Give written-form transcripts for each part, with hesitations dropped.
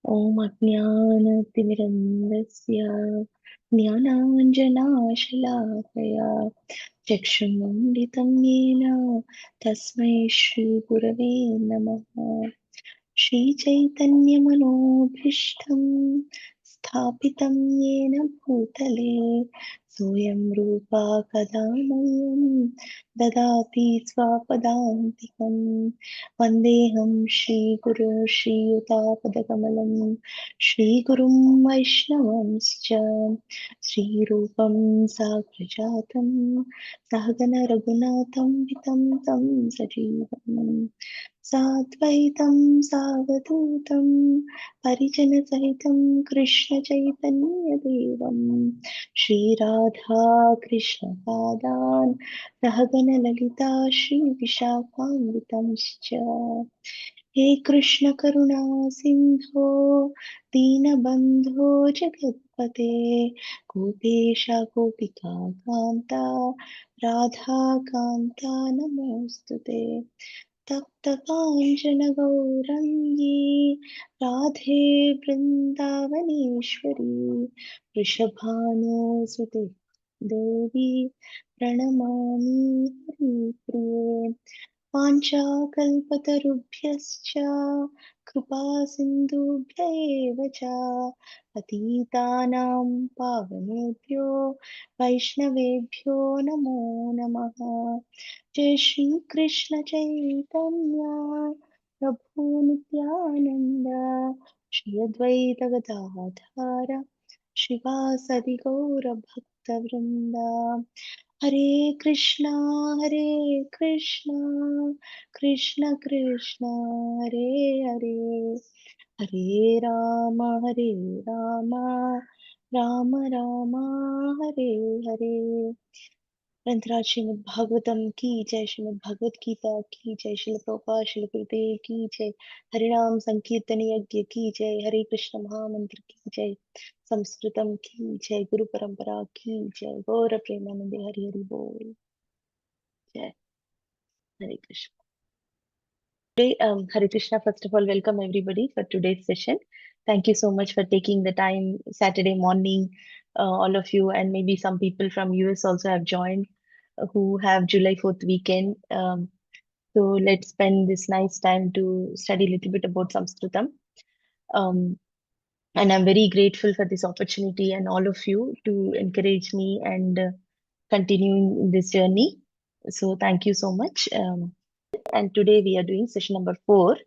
ॐ अज्ञानतिमिरन्दस्य ज्ञानाञ्जनाशलाकया चक्षुरुन्मिलितं येन तस्मै श्रीगुरवे नमः। श्रीचैतन्यमनोभीष्टं स्थापितं येन भूतले सोऽयं रूपा कदा मह्यं ददाति स्वापदान्तिकं। वन्देऽहं श्रीगुरो श्रीयुतापदकमलं श्रीगुरुं वैष्णवंश्च श्रीरूपं साग्रजातं सहगण रघुनाथं वितं तं सजीवम् साद्वैतं सावधूतं परिजनसहितं कृष्णचैतन्यदेवं श्रीराधा कृष्णपादान् सहगणललिता श्रीविशाखान्वितंश्च। हे कृष्ण करुणा सिन्धो दीनबन्धो जगत्पते गोपेश गोपिका कान्ता राधा कान्ता नमोऽस्तुते। तप्तकाञ्चनगौरङ्गी राधे वृन्दावनेश्वरी वृषभानुसुते देवी प्रणमामि हरिप्रिये। वाञ्छाकल्पतरुभ्यश्च कृपा सिन्धुभ्य एव च पतितानां पावनेभ्यो वैष्णवेभ्यो नमो नमः। जय श्री कृष्ण चैतन्य प्रभु नित्यानंद श्री अद्वैत गदाधर श्रीवासदि गौर भक्त वृंदा। हरे कृष्णा कृष्ण कृष्ण हरे हरे हरे राम राम राम हरे हरे। ग्रंथराज श्रीमद् भागवतम की जय, श्रीमद् भगवत गीता की जय, श्रील प्रभुपाद श्रील गुरुदेव की जय, हरिनाम संकीर्तन यज्ञ की जय, हरे कृष्ण महामंत्र की जय, संस्कृतम की जय, गुरु परंपरा की जय, गौर प्रेमानंदे हरि हरि बोल जय। हरे Krishna. Hare Krishna. First of all, welcome everybody for today's session. Thank you so much for taking the time Saturday morning, all of you, and maybe some people from US also have joined who have July 4th weekend. So let's spend this nice time to study a little bit about Sanskritam. Um, and I'm very grateful for this opportunity and all of you to encourage me and continuing this journey. So thank you so much. And today we are doing session number 4.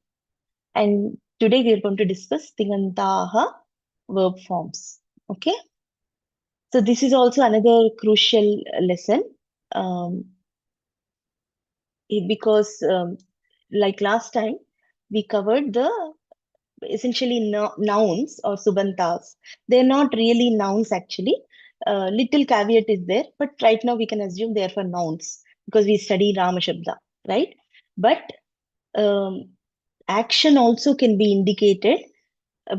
And today we are going to discuss Tingantaha verb forms. Okay. So this is also another crucial lesson. Um, because like last time we covered the essentially nouns or subantas. They're not really nouns actually. Little caveat is there, but right now we can assume they are for nouns because we study Rama Shabda, right? But um, action also can be indicated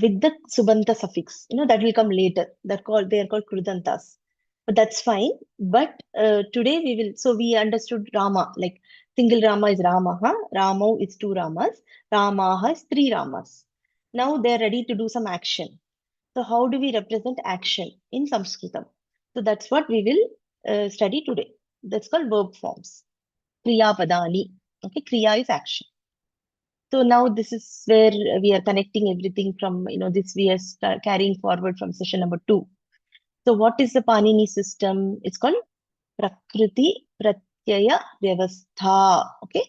with the subanta suffix. That will come later. They are called krudantas. But that's fine. But today we will. So we understood Rama, like single Rama is Ramaha, Ramo is two Ramas, Ramaha is three Ramas. Now they are ready to do some action. So how do we represent action in Sanskritam? So that's what we will study today. That's called verb forms. Kriya Padani. Okay, Kriya is action. So now this is where we are connecting everything from, this we are carrying forward from session number 2. So what is the Pāṇini system? It's called Prakriti Pratyaya Vyavastha. Okay.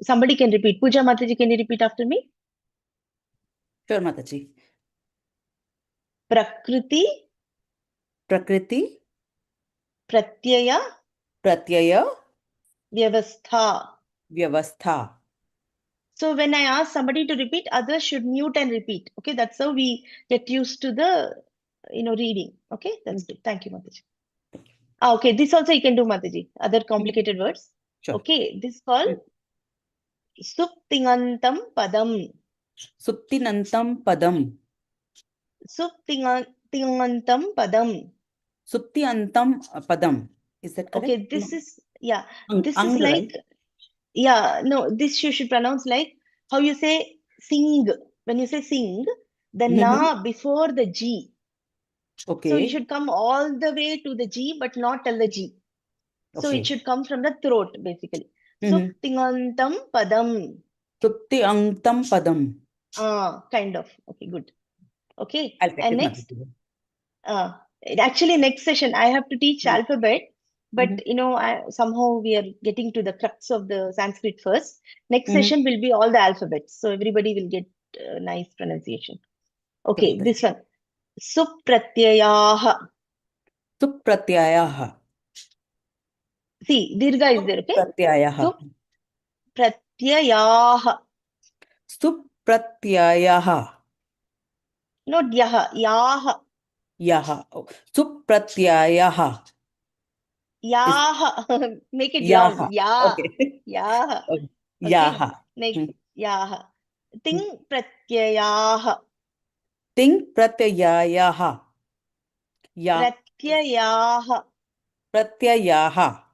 Somebody can repeat. Pooja Mataji, can you repeat after me? Sure, Mataji. Prakriti Prakriti Pratyaya Pratyaya Vyavastha. Vyavastha. So when I ask somebody to repeat, others should mute and repeat. Okay, that's how we get used to the reading. Okay, that's good. Thank you, Mataji. Okay, this also you can do, Mataji. Other complicated words. Sure. Okay, this is called Suptingantam Padam. Suptinantam Padam. Suptingantam Padam. Suptinantam Padam. Is that correct? Okay, this is, yeah, this Ang, is like, right? yeah, no, this you should pronounce like how you say sing. When you say sing, the na before the G. So you Okay. should come all the way to the G, but not till the G. So it Okay. should come from the throat, basically. Mhm. Suptingantam padam. Supti angtam padam. Kind of. Okay, good. Okay. I'll And practice, next, Mataji. actually, next session, I have to teach Mhm. alphabet, but Mhm. somehow we are getting to the crux of the Sanskrit first. Next Mhm. session will be all the alphabets, so everybody will get nice pronunciation. Okay, Okay, this Mataji. one. Supratyayaha. Supratyayah. See, dirgha is there, okay? Supratyayah. Supratyayaha. Supratyayah. Not yaha, yaha. Yaha. Oh, Supratyayah. Is Yaha. Make it long. yaha. Ya. Okay. Yaha. Okay. Okay. Yaha. Next, Hmm. yaha. Ting Hmm. pratyayaha. Ting pratyayah. Ya. Pratyayaha. Pratyayah.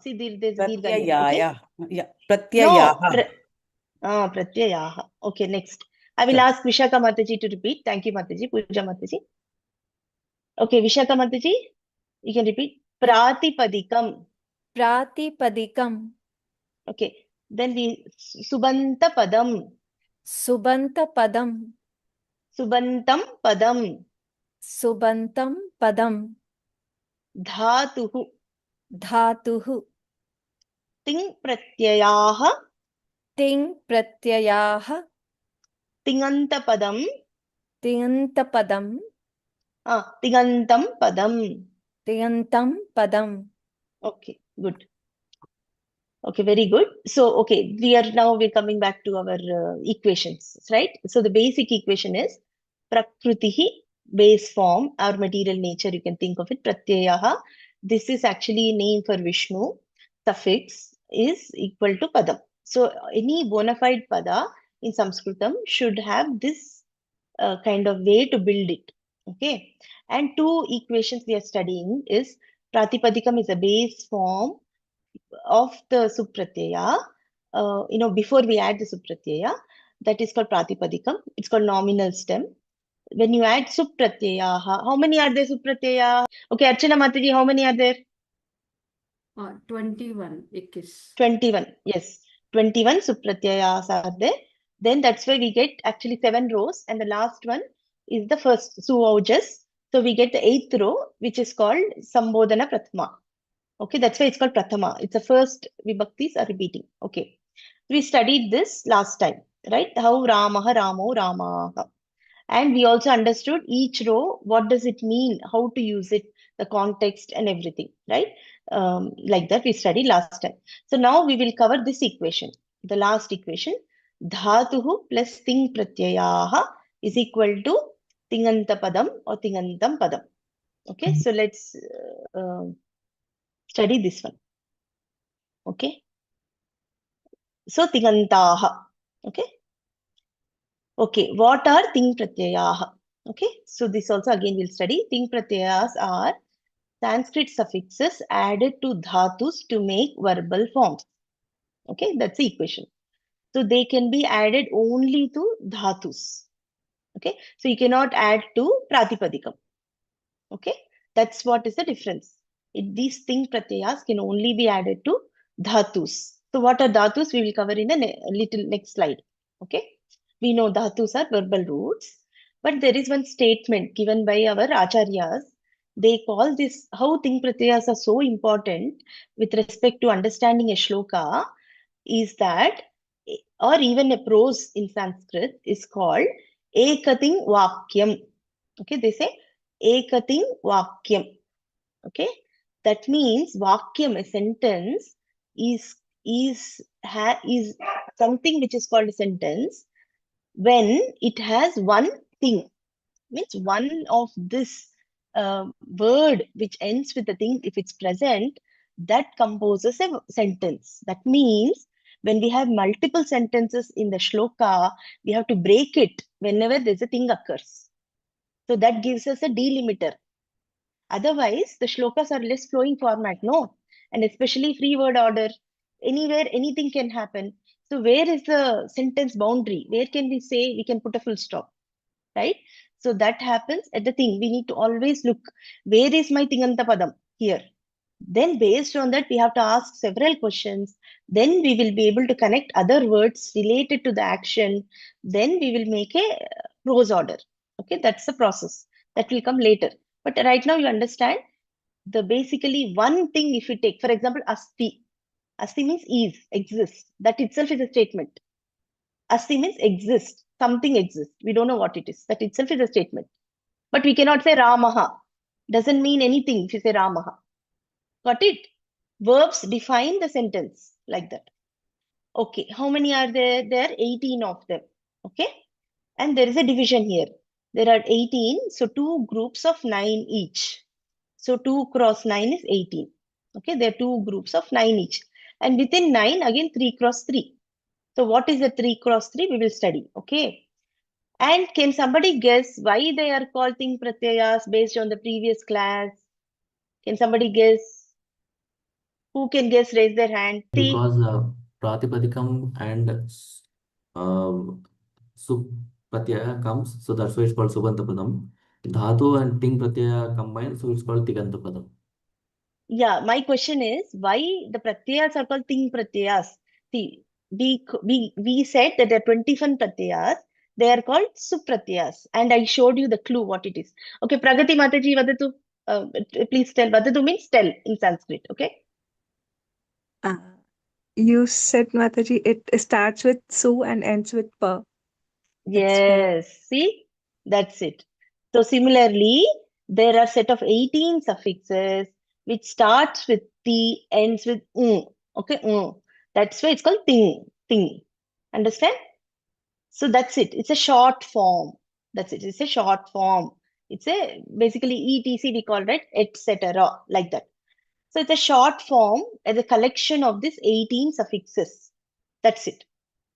See, there's dirgha here. Okay. Pratyayah. Yeah. No. Pratyayah. Pratyayaha. Okay, next. I will Sure. ask Vishaka Mataji to repeat. Thank you, Mataji. Puja Mataji. Okay, Vishaka Mataji, you can repeat. Pratipadikam. Pratipadikam. Okay. Then we Subanta Padam. Subanta padam. Subantam Padam. Subantam padam. Dhatuhu. Dhatuhu. Ting Pratyayaha. Ting pratyayaha. Tinganta Padam. Tiyanta padam. Tigantam Padam. Tiyantam padam. Okay, good. Okay, very good. So, okay, we're coming back to our equations, right? So the basic equation is Prakritihi, base form, or material nature, you can think of it, Pratyayaha. This is actually a name for Vishnu. Suffix is equal to Padam. So any bona fide Pada in Sanskritam should have this kind of way to build it. Okay. And two equations we are studying is Pratipadikam is a base form of the supratyaya, before we add the supratyaya, that is called pratipadikam. It's called nominal stem. When you add supratyaya, how many are there supratyaya? Okay, Archana Mataji, how many are there? 21 ikis. 21. Yes, 21 supratyayas are there. Then that's why we get actually 7 rows, and the last one is the first suvaujas. So we get the 8th row, which is called Sambodhana Prathama. Okay, that's why it's called Prathama. It's the first vibhaktis are repeating. Okay. We studied this last time, right? How Ramaha, Ramo, Ramaha. And we also understood each row, what does it mean, how to use it, the context and everything, right? Like that we studied last time. So now we will cover this equation, the last equation. Dhatuhu plus ting pratyayaha is equal to tinganta padam or tingantam padam. Okay, so let's study this one. Okay. So tigantaha. Okay. Okay. What are ting pratyayaha? Okay. So this also again we'll study. Ting pratyayas are Sanskrit suffixes added to dhatus to make verbal forms. Okay. That's the equation. So they can be added only to dhatus. Okay. So you cannot add to pratipadikam. Okay. That's what is the difference. These ting pratyayas can only be added to dhatus. So what are dhatus? We will cover in a little next slide. Okay. We know dhatus are verbal roots, but there is one statement given by our acharyas. They call this, how ting pratyayas are so important with respect to understanding a shloka, is that, or even a prose in Sanskrit is called ekating vakyam. Okay, they say ekating vakyam. Okay, that means vakyam, a sentence, is is something which is called a sentence when it has one thing. Means one of this word which ends with the thing, if it's present, that composes a sentence. That means when we have multiple sentences in the shloka, we have to break it whenever there's a thing occurs. So that gives us a delimiter. Otherwise, the shlokas are less flowing format, no? And especially free word order, anywhere, anything can happen. So where is the sentence boundary? Where can we say we can put a full stop? right? So that happens at the thing. We need to always look, where is my tinganta padam? Here. Then based on that, we have to ask several questions. Then we will be able to connect other words related to the action. Then we will make a prose order. Okay, that's the process. That will come later. But right now you understand the basically one thing if you take, for example, asti. Asti means is, exists. That itself is a statement. Asti means exist. Something exists. We don't know what it is. That itself is a statement. But we cannot say Ramaha. Doesn't mean anything if you say Ramaha. Got it? Verbs define the sentence like that. Okay, how many are there? There are 18 of them. Okay, and there is a division here. There are 18, so two groups of 9 each. So 2 cross 9 is 18. Okay, there are two groups of 9 each. And within 9, again 3 cross 3. So what is the 3 cross 3? We will study. Okay. And can somebody guess why they are called ting pratyayas based on the previous class? Can somebody guess? Who can guess? Raise their hand. See. Because Pratipadikam and Sup Pratyaya comes, so that's why it's called Subanta Padam. Dhatu and Ting Pratyaya combined, so it's called Tiganta Padam. Yeah, my question is why the pratyayas are called ting pratyayas? See, we said that there are 21 pratyayas. They are called supratyayas, and I showed you the clue what it is. Okay, Pragati Mataji, vadatu. Please tell. Vadatu means tell in Sanskrit. Okay. You said, Mataji, it starts with su and ends with pa. That's why. Yes. See, that's it. So similarly, there are set of 18 suffixes which starts with t, ends with Okay, that's why it's called ting. Understand? So that's it. It's a short form. That's it. It's a short form. It's a basically etc. we call it, etc. like that. So it's a short form as a collection of these 18 suffixes. That's it.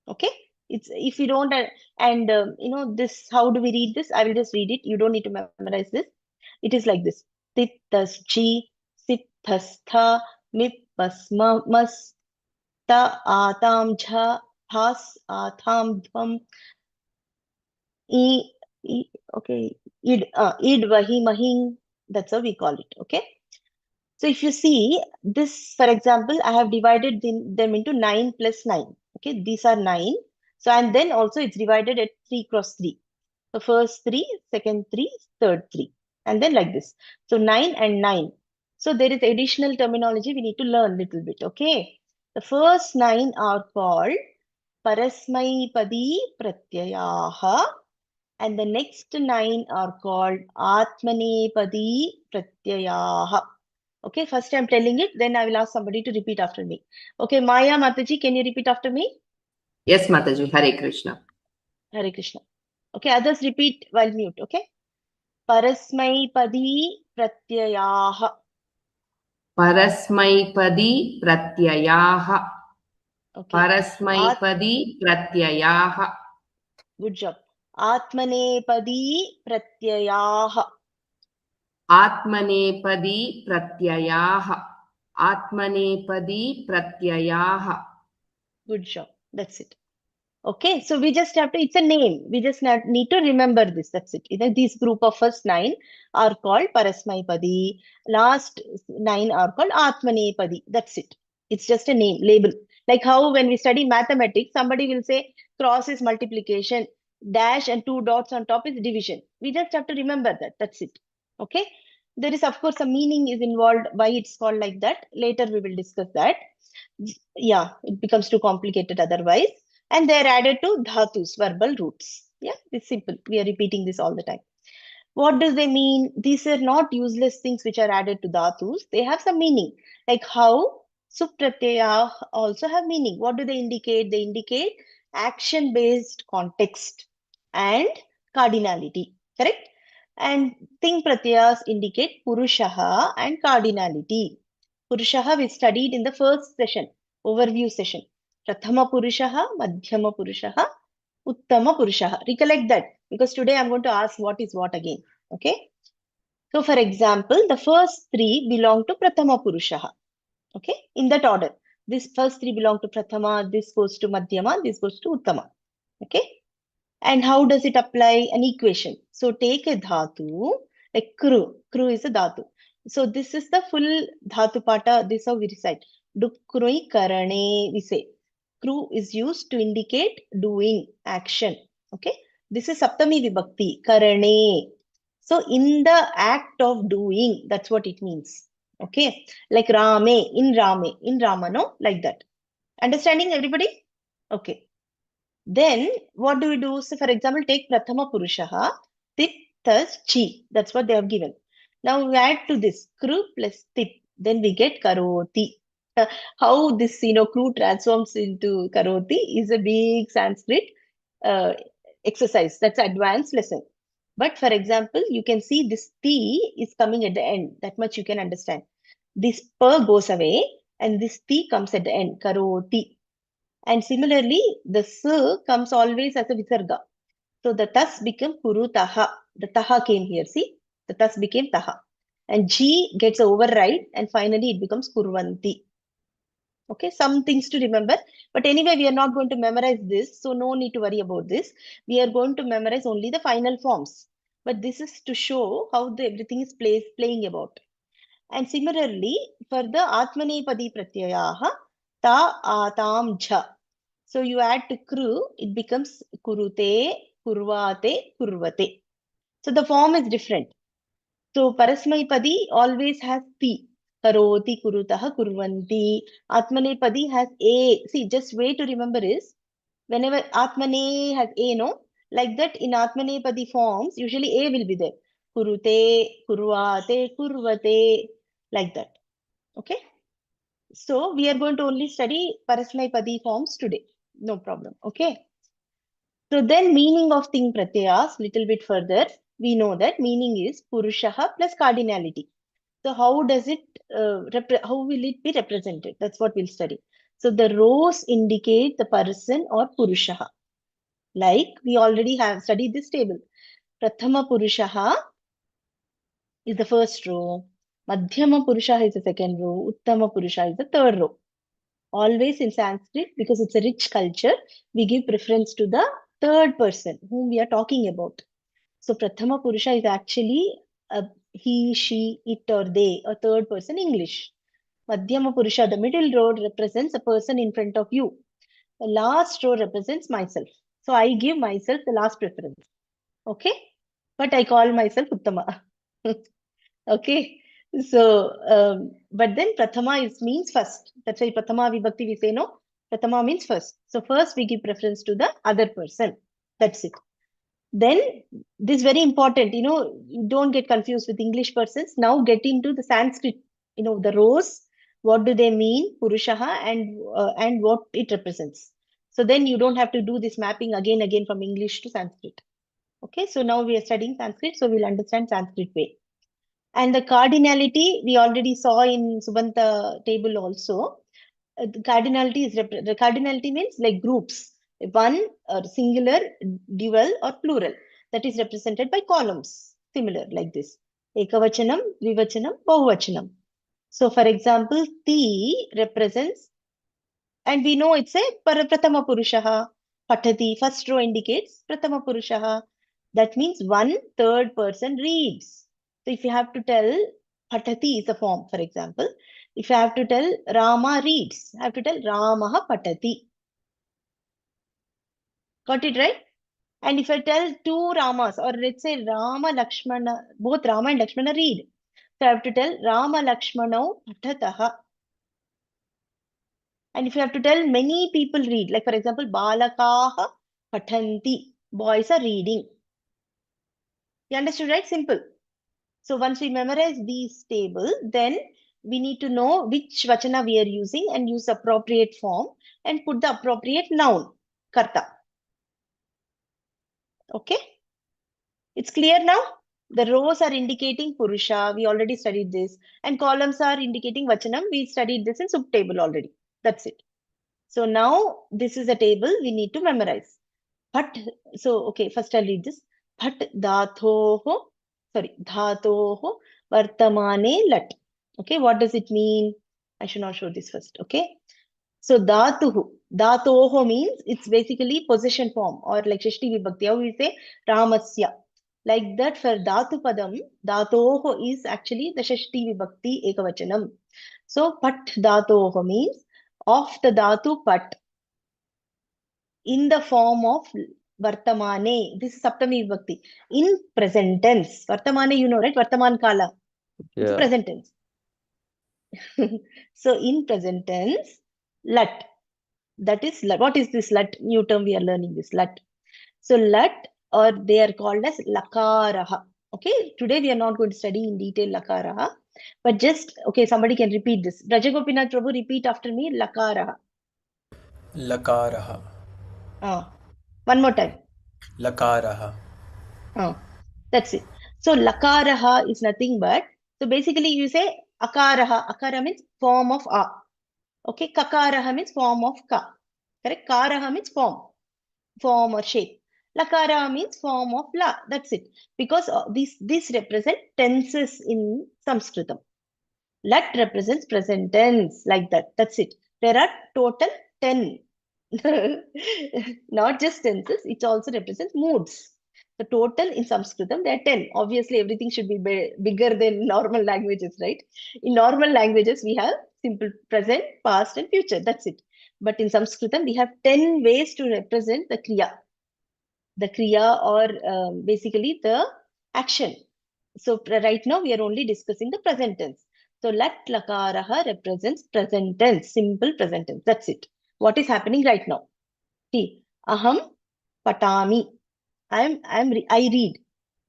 Okay. It's if you don't and you know this. How do we read this? I will just read it. You don't need to memorize this. It is like this: Tittaschi, Sithastha, Mipasmas, Ta Atam Jha, Has Atham Dhvam, okay, Id Vahi Mahing. That's how we call it. Okay. So if you see this, for example, I have divided them into 9 plus 9. Okay, these are 9. So, and then also it's divided at 3 cross 3. The first 3, second 3, third 3. And then like this. So 9 and 9. So there is additional terminology we need to learn a little bit. Okay. The first 9 are called Parasmaipadi Pratyayaha. And the next 9 are called Atmanepadi Pratyayaha. Okay, first I'm telling it, then I will ask somebody to repeat after me. Okay, Maya Mataji, can you repeat after me? Yes, Mataji. Hare Krishna. Hare Krishna. Okay, others repeat while mute. Okay. Parasmaipadi Pratyayaha. Parasmaipadi Pratyayaha. Okay. Parasmaipadi Pratyayaha. Good job. Atmanepadi Pratyayaha. Atmanepadi Pratyayaha. Atmanepadi Pratyayaha. Good job. That's it. Okay, so we just have to, it's a name. We just need to remember this. That's it. You know, this group of first 9 are called Parasmaipadi. Last 9 are called Atmanepadi. That's it. It's just a name, label. Like how when we study mathematics, somebody will say cross is multiplication, dash and 2 dots on top is division. We just have to remember that. That's it. Okay. There is, of course, a meaning is involved, why it's called like that. Later we will discuss that. Yeah, it becomes too complicated otherwise. And they are added to dhatus, verbal roots. Yeah, it's simple. We are repeating this all the time. What does they mean? These are not useless things which are added to dhatus. They have some meaning. Like how supratyaya also have meaning. What do they indicate? They indicate action-based context and cardinality. Correct? And ting pratyayas indicate purushaha and cardinality. Purushaha we studied in the first session, overview session. Prathama Purushaha, Madhyama Purushaha, Uttama Purushaha. Recollect that because today I'm going to ask what is what again. Okay. So for example, the first 3 belong to Prathama Purushaha. Okay. In that order. This first 3 belong to Prathama, this goes to Madhyama, this goes to Uttama. Okay. And how does it apply an equation? So take a dhatu, like kru. Kru is a dhatu. So this is the full dhatu pata. This is how we recite. Dukrui karane, we say. Kru is used to indicate doing, action. Okay. This is Saptami Vibhakti, karane. So in the act of doing, that's what it means. Okay. Like Rame, in Rama, no? Like that. Understanding, everybody? Okay. Then what do we do? So for example, take Prathama Purushaha, Tip, Thus, Chi. That's what they have given. Now we add to this Kru plus Tip. Then we get Karoti. How this, Kru transforms into Karoti is a big Sanskrit exercise. That's an advanced lesson. But for example, you can see this Ti is coming at the end. That much you can understand. This Pa goes away and this Ti comes at the end. Karoti. And similarly, the S comes always as a visarga. So the Tas became Kurutaha. The Taha came here. See? The Tas became Taha. And G gets override and finally it becomes Kurvanti. Okay, some things to remember. But anyway, we are not going to memorize this. So no need to worry about this. We are going to memorize only the final forms. But this is to show how everything is playing about. And similarly, for the Atmanepadi Pratyayaha, Ta, Atam, Jha. So you add to Kru, it becomes Kurute, Kurvate, Kurvate. So the form is different. So Parasmaipadi always has Ti. Karoti, Kurutaha, Kurvanti. Atmanepadi has A. See, just way to remember is, whenever Atmane has A, no? Like that in Atmanepadi forms, usually A will be there. Kurute, Kurvate, Kurvate. Like that. Okay. So we are going to only study Parasmaipadi forms today. No problem. Okay. So then meaning of Ting Pratyayas, little bit further, we know that meaning is Purushaha plus cardinality. So how does it, how will it be represented? That's what we'll study. So the rows indicate the person or Purushaha. Like we already have studied this table. Prathama Purushaha is the first row. Madhyama Purushaha is the second row. Uttama Purushaha is the third row. Always in Sanskrit, because it's a rich culture, we give preference to the third person whom we are talking about. So Prathama Purusha is actually he, she, it or they, a third person English. Madhyama Purusha, the middle row represents a person in front of you. The last row represents myself. So I give myself the last preference. Okay? But I call myself Uttama. Okay? So, but then Prathama means first. That's why Prathama Vibhakti we say no. Prathama means first. So first we give preference to the other person. That's it. Then this is very important. You don't get confused with English persons. Now get into the Sanskrit. The rows. What do they mean? Purushaha and what it represents. So then you don't have to do this mapping again from English to Sanskrit. Okay. So now we are studying Sanskrit. So we'll understand Sanskrit way. And the cardinality, we already saw in Subanta table also. The cardinality means like groups. One or singular, dual or plural. That is represented by columns. Similar like this. Ekavachanam, Dvivachanam, Bahuvachanam. So for example, Ti represents, and we know it's a Pratama Purushaha. Patati, first row indicates Pratama Purushaha. That means one third person reads. So if you have to tell, Patati is a form, for example. If I have to tell Rama reads, I have to tell Ramaha Patati. Got it right? And if I tell two Ramas, or let's say Rama Lakshmana, both Rama and Lakshmana read. So I have to tell Rama Lakshmanau Patataha. And if you have to tell many people read, like for example, Balakaha Patanti, boys are reading. You understood, right? Simple. So once we memorize these tables, then we need to know which vachana we are using and use appropriate form and put the appropriate noun, karta. Okay? It's clear now? The rows are indicating Purusha. We already studied this. And columns are indicating vachanam. We studied this in subtable already. That's it. So now this is a table we need to memorize. Okay, first I'll read this. Dhatoho vartamane lat. Okay, what does it mean? I should not show this first. Okay. So dhatuhu, dhatoho means it's basically possession form, or like Shashti Vibhakti. How we say Ramasya. Like that for dhatu padam, dhatoho is actually the Shashti Vibhakti Ekavachanam. So pat dhatoho means of the dhatu pat in the form of Vartamane. This is Saptami Vibhakti. In present tense. Vartamane, you know, right? Vartaman Kala. It's Yeah. present tense. So in present tense, lat. That is, what is this lat? New term we are learning this lat. So lat, or they are called as lakaraha. Okay, today we are not going to study in detail lakaraha, but just, okay, somebody can repeat this. Rajagopinath Prabhu, repeat after me, lakaraha. Lakaraha. One more time. Lakaraha. That's it. So lakaraha is nothing but, so basically you say akaraha. Akara means form of a. Okay, kakaraha means form of ka. Correct? Karaha means form or shape. Lakara means form of la. That's it. Because this represent tenses in Sanskritam. Lat represents present tense, like that. That's it. There are total 10. Not just tenses, it also represents moods. The total in Sanskritam, there are 10. Obviously, everything should be bigger than normal languages, right? In normal languages, we have simple present, past, and future. That's it. But in Sanskritam, we have 10 ways to represent the kriya. The kriya, or basically the action. So right now, we are only discussing the present tense. So lat lakaraha represents present tense, simple present tense. That's it. What is happening right now? See, aham patami. I read.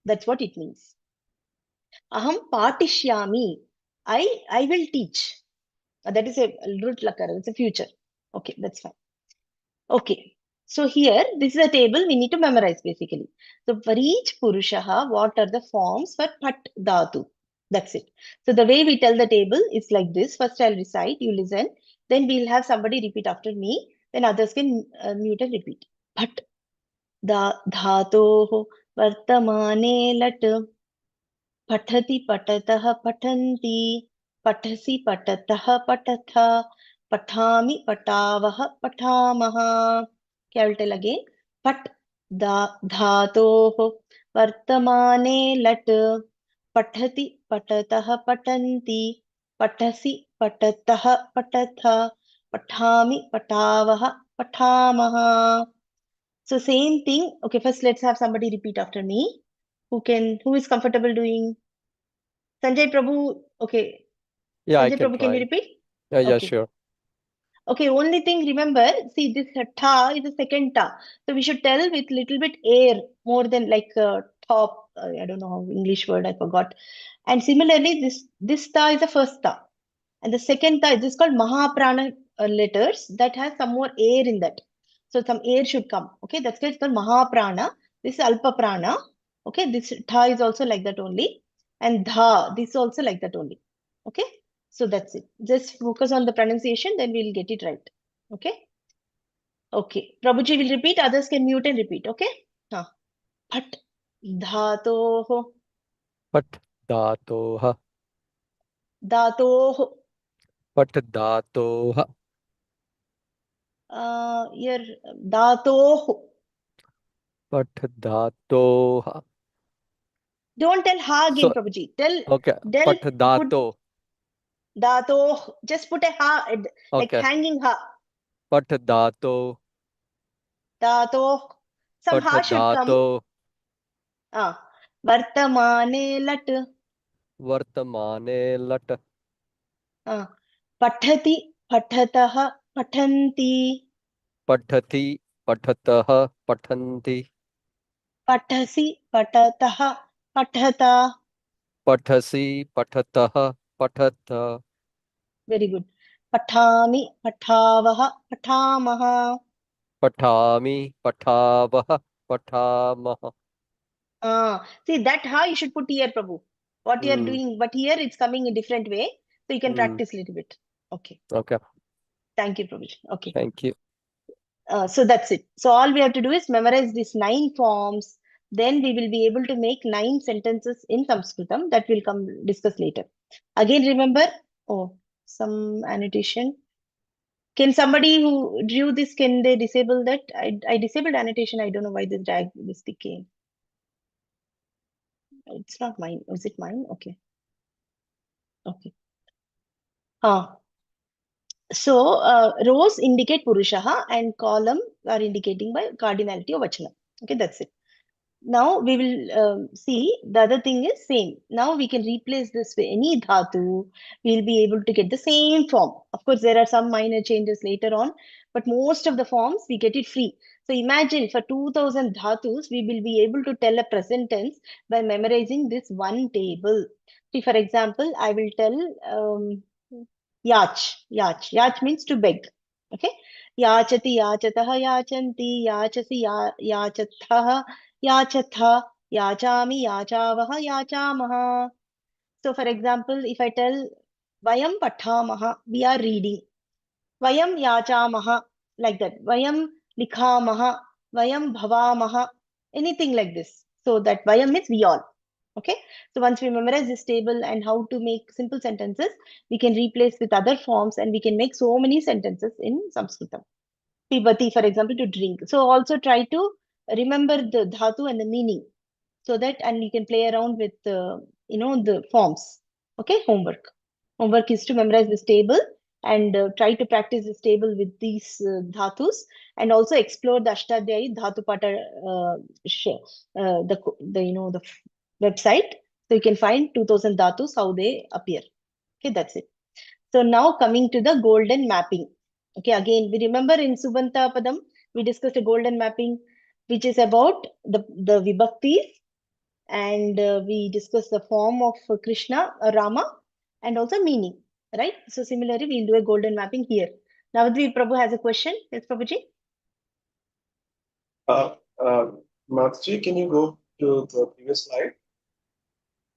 That's what it means. Aham patishyami. I will teach. That is a root lakara. It's a future. Okay, that's fine. Okay. So here, this is a table we need to memorize basically. So for each purushaha, what are the forms for pat dhatu? That's it. So the way we tell the table is like this. First I'll recite, you listen. Then we'll have somebody repeat after me. Then others can mute and repeat. Pat dhatoh vartamane lat. Pathati patatah patanti. Pathasi patatah patatha. Pathami patavah patamaha. Okay, I will tell again. Pat dhatoh vartamane lat. Pathati patatah patanti. Pathasi patatah patatha. Pathami patavah patamaha. So same thing. Okay, first let's have somebody repeat after me. Who is comfortable doing? Sanjay Prabhu, okay. Yeah, I Sanjay can Prabhu, can you try. repeat? Yeah, Okay. sure. Okay, only thing, remember, see this ta is the second ta. So we should tell with little bit air, more than like top, I don't know how English word, I forgot. And similarly, this ta is the first ta. And the second ta, this is called Mahaprana letters that has some more air in that. So some air should come. Okay, that's why it's called Mahaprana. This is Alpa Prana. Okay, this tha is also like that only. And dha, this is also like that only. Okay, so that's it. Just focus on the pronunciation, then we'll get it right. Okay. Okay. Prabhuji will repeat, others can mute and repeat. Okay. Pat dhatoh. Pat dhatoh. Dhatoh. Pat dhatoh. Here, dhatoh. Pat dhatoh. Don't tell ha again, So, Prabhuji. Tell okay. Pat put dhato. dhatoh. Just put a ha, like Okay. hanging ha. Pat dhato. Dhatoh. Some Pat ha should come. dhato. Vartamane lat. Vartamane lat. Pathati pathatah pathanti. Pathati pathatah pathanti. Pathasi patatah pathata. Pathasi pathatah pathatha. Very good. Pathami pathavah pathamaha. Pathami pathavah pathamah. See that ha you should put here, Prabhu. What you are doing, but here it's coming in different way. So you can practice a little bit. Okay. Okay. Thank you, Prabhu. Okay. Thank you. So that's it. So all we have to do is memorize these 9 forms. Then we will be able to make 9 sentences in Sanskritam that will come discuss later. Again, remember, some annotation. Can somebody who drew this, can they disable that? I disabled annotation. I don't know why this came. It's not mine. Was it mine? Okay. Okay. So rows indicate Purushaha and column are indicating by cardinality of Vachana. Okay, that's it. Now we will see the other thing is same. Now we can replace this with any dhatu. We'll be able to get the same form. Of course, there are some minor changes later on, but most of the forms we get it free. So imagine for 2000 dhatus, we will be able to tell a present tense by memorizing this one table. See, for example, I will tell Yach means to beg. Okay. Yachati, yachataha, yachanti, yachasi, yachathaha, yachatha, yachami, yachavaha, yachamaha. So, for example, if I tell Vayam pathamaha, we are reading. Vayam yachamaha, like that. Vayam likhamaha, Vayam bhavamaha, anything like this. So that Vayam means we all. Okay. So once we memorize this table and how to make simple sentences, we can replace with other forms and we can make so many sentences in Sanskritam. Pibati, for example, to drink. So also try to remember the dhatu and the meaning so that, and you can play around with, the forms. Okay. Homework is to memorize this table and try to practice this table with these dhatus and also explore the Ashtadhyayi Dhatu Pata, the website. So you can find 2000 dhatus, how they appear. Okay, that's it. So now coming to the golden mapping. Okay, again, we remember in Subanta Padam, we discussed a golden mapping, which is about the vibhaktis, and we discussed the form of Krishna, Rama, and also meaning, right? So similarly, we'll do a golden mapping here. Navadvi Prabhu has a question. Yes, Prabhuji? Mataji, can you go to the previous slide?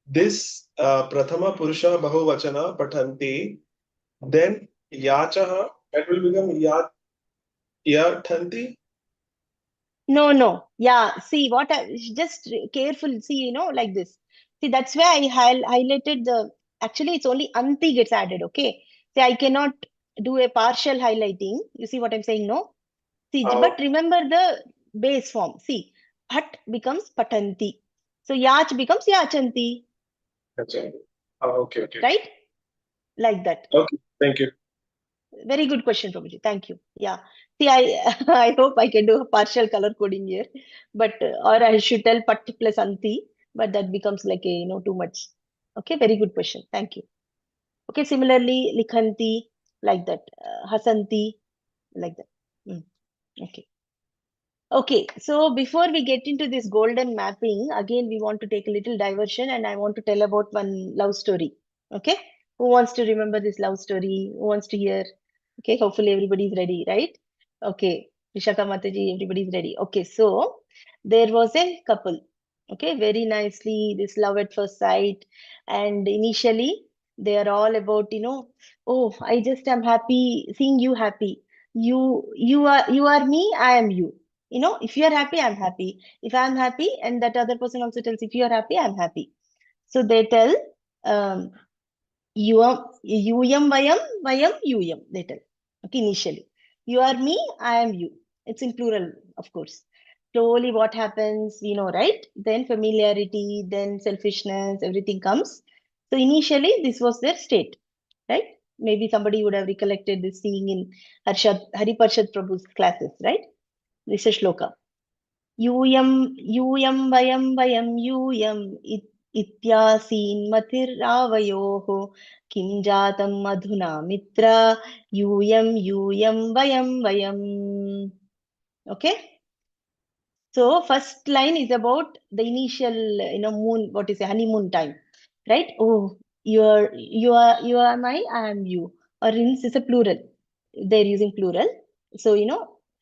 This Prathama Purusha Bahuvachana Pathanti, then Yachaha, that will become Yathanti? No. Yeah, see what just careful, see, like this. See, that's why I highlighted actually it's only Anti gets added, okay? See, I cannot do a partial highlighting. You see what I'm saying, no? See, but remember the base form. See, Pat becomes Patanti. So Yach becomes Yachanti. Okay. Right? Like that. Okay, thank you. Very good question, Prabhuji. Thank you. Yeah. See, I hope I can do a partial color coding here, but or I should tell Pat plus Anti, but that becomes like too much. Okay, very good question. Thank you. Okay, similarly, Likhanti, like that. Hasanti, like that. Okay. Okay, so before we get into this golden mapping, again, we want to take a little diversion and I want to tell about one love story. Okay, who wants to remember this love story? Who wants to hear? Okay, hopefully everybody's ready, right? Okay, Vishaka Mataji, everybody's ready. Okay, so there was a couple. Okay, very nicely, this love at first sight. And initially, they are all about, oh, I just am happy seeing you happy. You are me, I am you. If you are happy, I'm happy. If I'm happy, and that other person also tells, if you are happy, I'm happy. So they tell, yuyam vayam yuyam, they tell. Okay, initially. You are me, I am you. It's in plural, of course. Slowly what happens, we know, right? Then familiarity, then selfishness, everything comes. So initially, this was their state, right? Maybe somebody would have recollected this seeing in Hariparshad Prabhu's classes, right? This is shloka. Yuyam vayam yuyam ityasin matiravayoho kim jatam madhuna mitra yuyam vayam. Okay. So first line is about the initial, moon, what is a honeymoon time, right? Oh, you are my, I am you. Or this is a plural. They're using plural. So,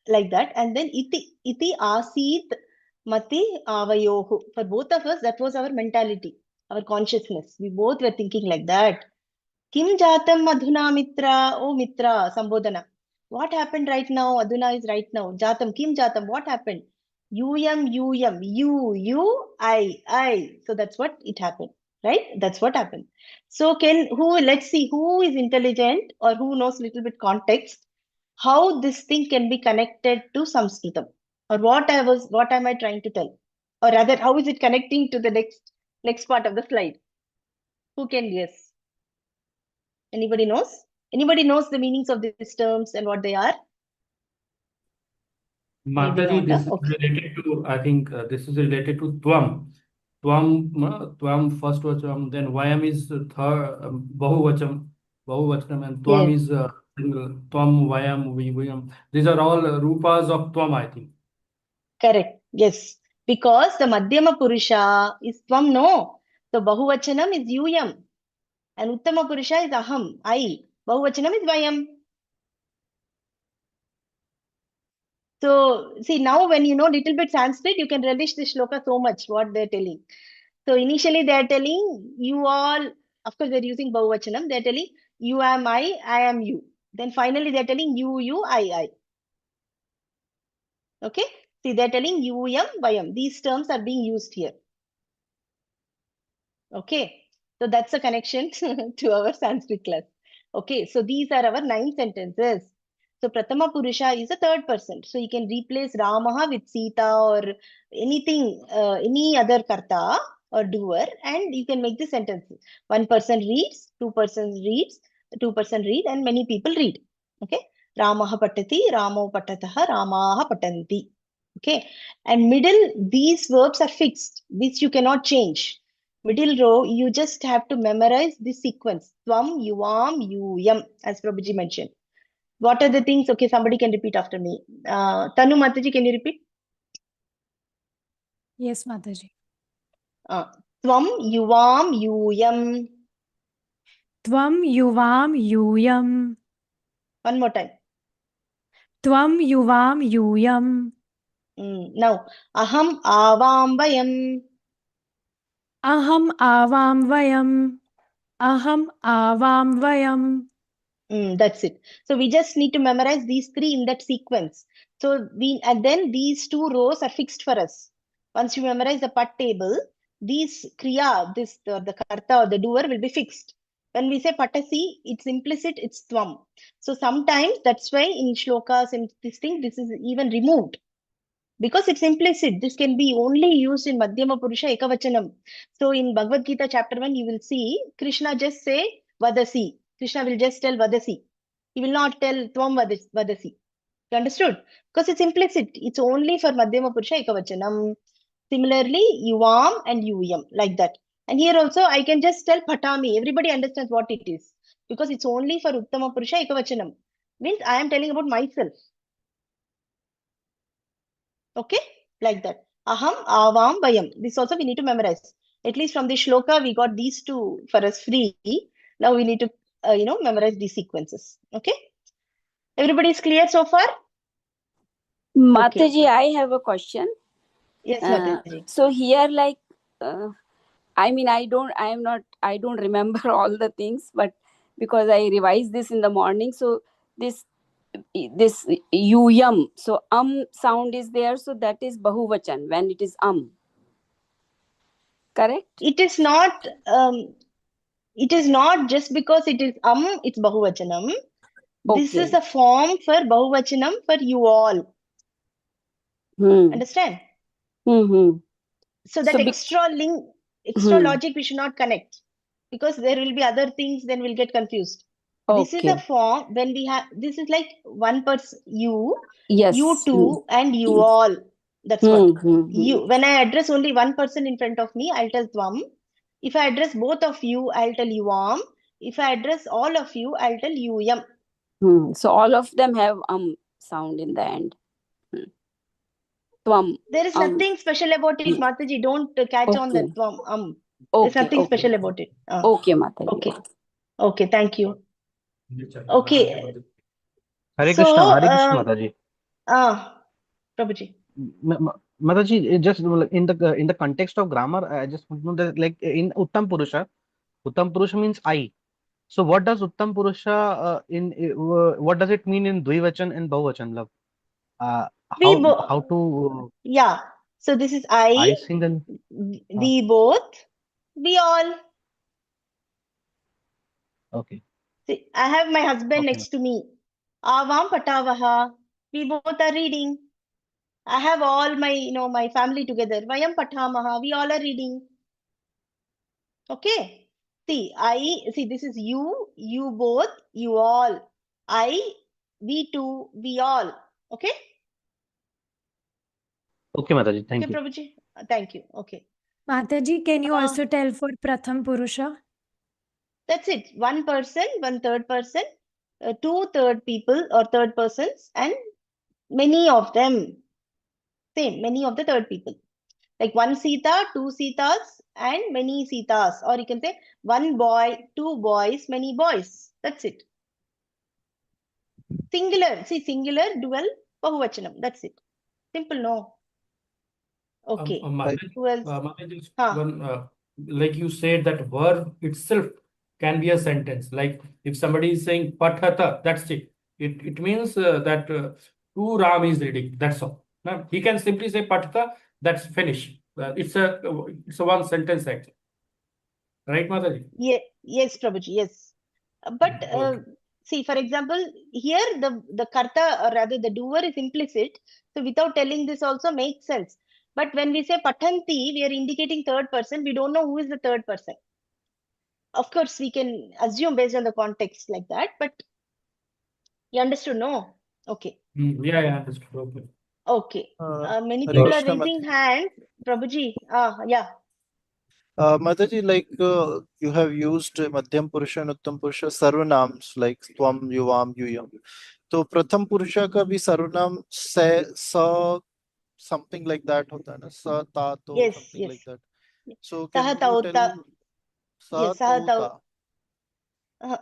like that. And then iti asit mati avayohu. For both of us, that was our mentality, our consciousness. We both were thinking like that. Kim jatam adhuna mitra, oh mitra, sambodhana. What happened right now? Adhuna is right now. Jatam, kim jatam, what happened? Yuyam, you, I. So that's what it happened, right? That's what happened. So let's see who is intelligent or who knows little bit context. how this thing can be connected to Sanskritam, or what am I trying to tell, or rather, how is it connecting to the next part of the slide? Who can guess? Anybody knows? Anybody knows the meanings of these terms and what they are? Maybe Mataji, not. this is Okay. related to, I think this is related to Tvam. Tvam first vacham, then Vayam is third, Bahuvachanam, and Tvam Yes. is single. Tvam, Vayam, Vayam. These are all rupas of Tvam, I think. Correct. Yes. Because the Madhyama Purusha is Tvam, no. So Bahuvachanam is Yuyam. And Uttama Purusha is Aham, I. Bahuvachanam is Vayam. So, see, now when you know little bit Sanskrit, you can relish this shloka so much, what they're telling. So, initially they're telling you all, of course, they're using Bahuvachanam, they're telling you am I am you. Then finally they're telling you, I. Okay? See, they're telling you, yam, vayam. These terms are being used here. Okay? So, that's a connection to our Sanskrit class. Okay, so these are our 9 sentences. So Prathama Purusha is a third person. So you can replace Ramaha with Sita or anything, any other karta or doer, and you can make the sentences. One person reads, two persons reads, two person read, and many people read. Okay, Ramaha patati, Ramo patataha, Ramaha patanti. Okay, and middle, these verbs are fixed, which you cannot change. Middle row, you just have to memorize the sequence. Tvam, yuvam, yuyam, as Prabhuji mentioned. What are the things? Okay, somebody can repeat after me. Tanu Mataji, can you repeat? Yes, Mataji. Tvam, yuvam, yuyam. Tvam yuvam yuyam. One more time. Tvam yuvam yuyam. Now, aham, avam, vayam. Aham avam vayam. Aham avam vayam. That's it. So we just need to memorize these 3 in that sequence. So and then these 2 rows are fixed for us. Once you memorize the pat table, these kriya, the karta or the doer will be fixed. When we say patasi, it's implicit, it's tvam. So sometimes that's why in shlokas and this is even removed. Because it's implicit, this can be only used in Madhyama Purusha Ekavachanam. So in Bhagavad Gita chapter 1, you will see Krishna just say Vadasi. Krishna will just tell Vadasi. He will not tell Tvam Vadasi. You understood? Because it's implicit. It's only for Madhyama Purusha Ekavachanam. Similarly, Yuvam and Yuyam, like that. And here also, I can just tell Patami. Everybody understands what it is. Because it's only for Uttama Purusha Ekavachanam. Means I am telling about myself. Okay, like that. Aham, avam, vayam. This also we need to memorize. At least from the shloka, we got these 2 for us free. Now we need to, memorize these sequences. Okay. Everybody is clear so far? Mataji, Okay. I have a question. Yes, Mataji. So here, like, I don't remember all the things, but because I revised this in the morning, so this yuyam, so sound is there, so that is bahuvachan when it is correct? It is not just because it is it's bahuvachanam. This is a form for bahuvachanam for you all. Understand? So that extra logic we should not connect, because there will be other things, then we'll get confused. This is a form when we have, this is like one person, you two, and you all. That's what. You. When I address only one person in front of me, I'll tell Tvam. If I address both of you, I'll tell Yuvam. If I address all of you, I'll tell Yuyam. So all of them have sound in the end. Tvam. There is nothing special about it, Mataji. Don't catch on that Tvam. There's nothing special about it. Okay, Mataji. Okay, thank you. Okay. Hare Krishna, Mataji. Prabhuji. Mataji, just in the context of grammar, I just want to know that, like in Uttam Purusha means I. So what does Uttam Purusha what does it mean in Dvivachan and Bahuvachan? Love? How to? Yeah. So this is I single. We both. We all. Okay. See, I have my husband next to me. Avam patavaha. We both are reading. I have all my, my family together. Vayam patamaha. We all are reading. Okay. See, this is you both, you all. I, we two, we all. Okay? Okay, Mataji. Thank Okay, you. Prabhuji. Thank you. Okay. Mataji, can you also tell for Pratham Purusha? That's it. One person, one third person, two third people or third persons, and many of them. Same, many of the third people. Like one Sita, two Sitas, and many Sitas. Or you can say one boy, two boys, many boys. That's it. Singular. See, singular, dual, bahuvachanam. That's it. Simple, no? Okay. Who else? Mataji, one, like you said, that verb itself can be a sentence. Like if somebody is saying pathata, that's it. It means that two Ram is reading. That's all. Now, he can simply say pathata. That's finished. It's a one sentence actually. Right, Mataji? Yeah, yes, Prabhuji, yes. But see, for example, here the karta, or rather the doer is implicit. So without telling this also makes sense. But when we say pathanti, we are indicating third person. We don't know who is the third person. Of course, we can assume based on the context like that. But you understood, no? Okay. Yeah, I understood. Okay. Okay. Many Hare people are Krishna, raising hands. Prabhuji, yeah. Mataji, like you have used Madhyam Purusha and Uttam Purusha sarvanams like Tvam, Yuvam, Yuyam. So Pratham Purusha ka bhi sarvanam se, sa, something like that hota na, sa, ta, to, Yes, something yes. like that. So can you Sahatauta. tell sa, Yes, to, ta?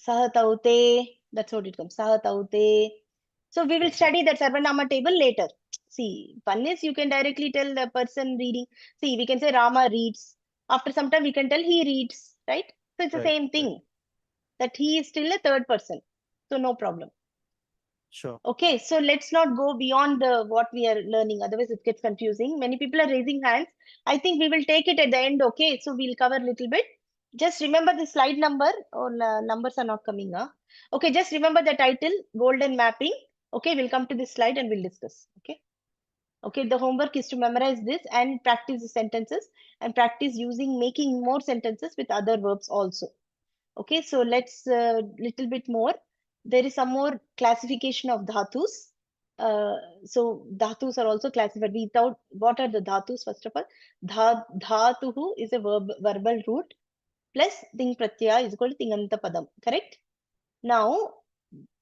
Sahataute. That's what it comes. Sahataute. So we will study that Sarvanama table later. See, one is you can directly tell the person reading. See, we can say Rama reads. After some time, we can tell he reads, right? So it's the Right, same thing. That he is still a third person. So no problem. Sure. Okay, so let's not go beyond what we are learning. Otherwise, it gets confusing. Many people are raising hands. I think we will take it at the end. Okay, so we'll cover a little bit. Just remember the slide number, or numbers are not coming. Okay, just remember the title, Golden Mapping. Okay, we'll come to this slide and we'll discuss. Okay. Okay, the homework is to memorize this and practice the sentences and practice making more sentences with other verbs also. Okay, so let's little bit more. There is some more classification of dhatus. So dhatus are also classified. What are the dhatus? First of all, dhatuhu is a verbal root plus ting pratyaya is equal to tinganta padam. Correct? Now,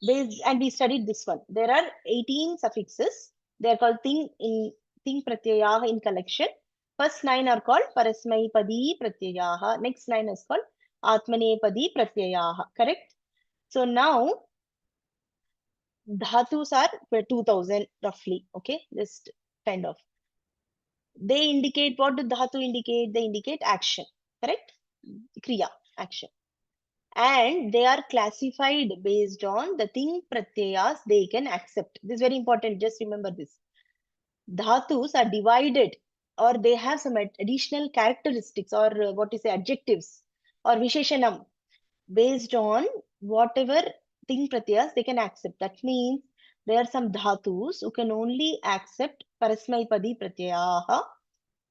and we studied this one. There are 18 suffixes. They are called ting pratyaya in collection. First 9 are called parasmaipadi pratyayaha. Next 9 is called atmanepadi pratyayaha. Correct? So now dhatus are 2000 roughly. Okay, just kind of. They indicate, what do dhatu indicate? They indicate action. Correct? Kriya, action. And they are classified based on the ting pratyayas they can accept. This is very important. Just remember this. Dhatus are divided, or they have some additional characteristics, or what you say, adjectives or visheshanam, based on whatever ting pratyayas they can accept. That means there are some dhatus who can only accept parasmaipadi pratyayaha.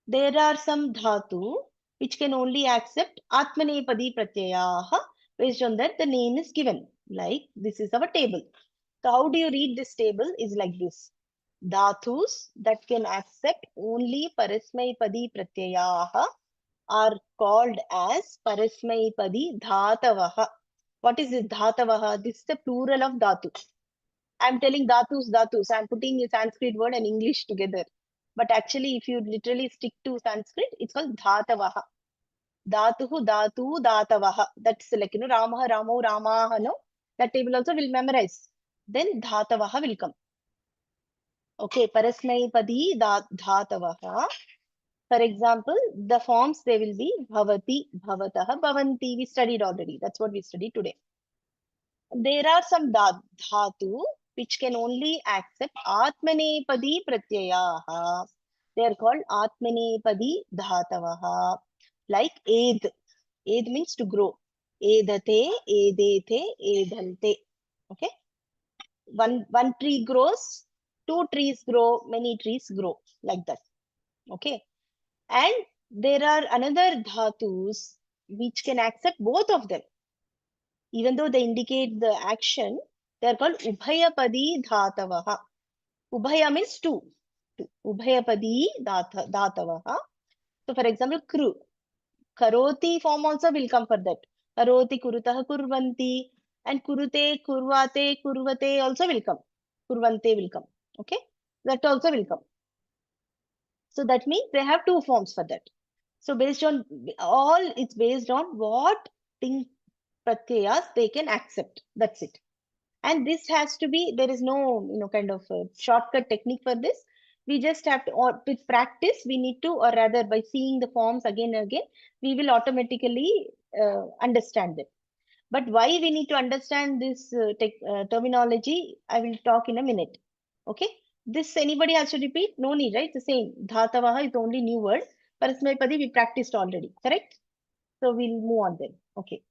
There are some dhatu which can only accept atmanepadi pratyayaha. Based on that, the name is given. Like this is our table. So how do you read this table? Is like this. Dhatus that can accept only parasmaipadi pratyayaha are called as parasmaipadi dhatavaha. What is this dhatavaha? This is the plural of dhatu. I'm telling dhatus. I'm putting a Sanskrit word and English together. But actually, if you literally stick to Sanskrit, it's called dhatavaha. Dhatuhu, dhatu, dhatavaha. That's like, Ramaha, Ramo, Ramaha, no? That table also will memorize. Then dhatavaha will come. Okay, parasmaipadi dhatavaha. For example, the forms, they will be bhavati, bhavataha, bhavanti. We studied already. That's what we studied today. There are some dhatu which can only accept atmanepadi pratyayaha. They are called atmanepadi dhatavaha. Like ed. Ed means to grow. Edate, edete, edante. Okay. One tree grows, two trees grow, many trees grow, like that. Okay. And there are another dhatus which can accept both of them. Even though they indicate the action, they are called ubhayapadi dhatavaha. Ubhaya means two. Ubhayapadi dhatavaha. So for example, kru. Karoti form also will come for that. Karoti, kurutah, kurvanti. And kurute, kurvate, kurvate also will come. Kurvante will come. Okay. That also will come. So that means they have two forms for that. So based on all, it's based on what thing pratyayas they can accept. That's it. And this has to be, there is no, kind of shortcut technique for this. We just have to, or with practice, we need to, or rather by seeing the forms again and again, we will automatically understand them. But why we need to understand this terminology, I will talk in a minute. Okay. This anybody has to repeat? No need, right? The same. Dhatavaha is the only new word. Parasmayapadi we practiced already, correct? So we'll move on then. Okay.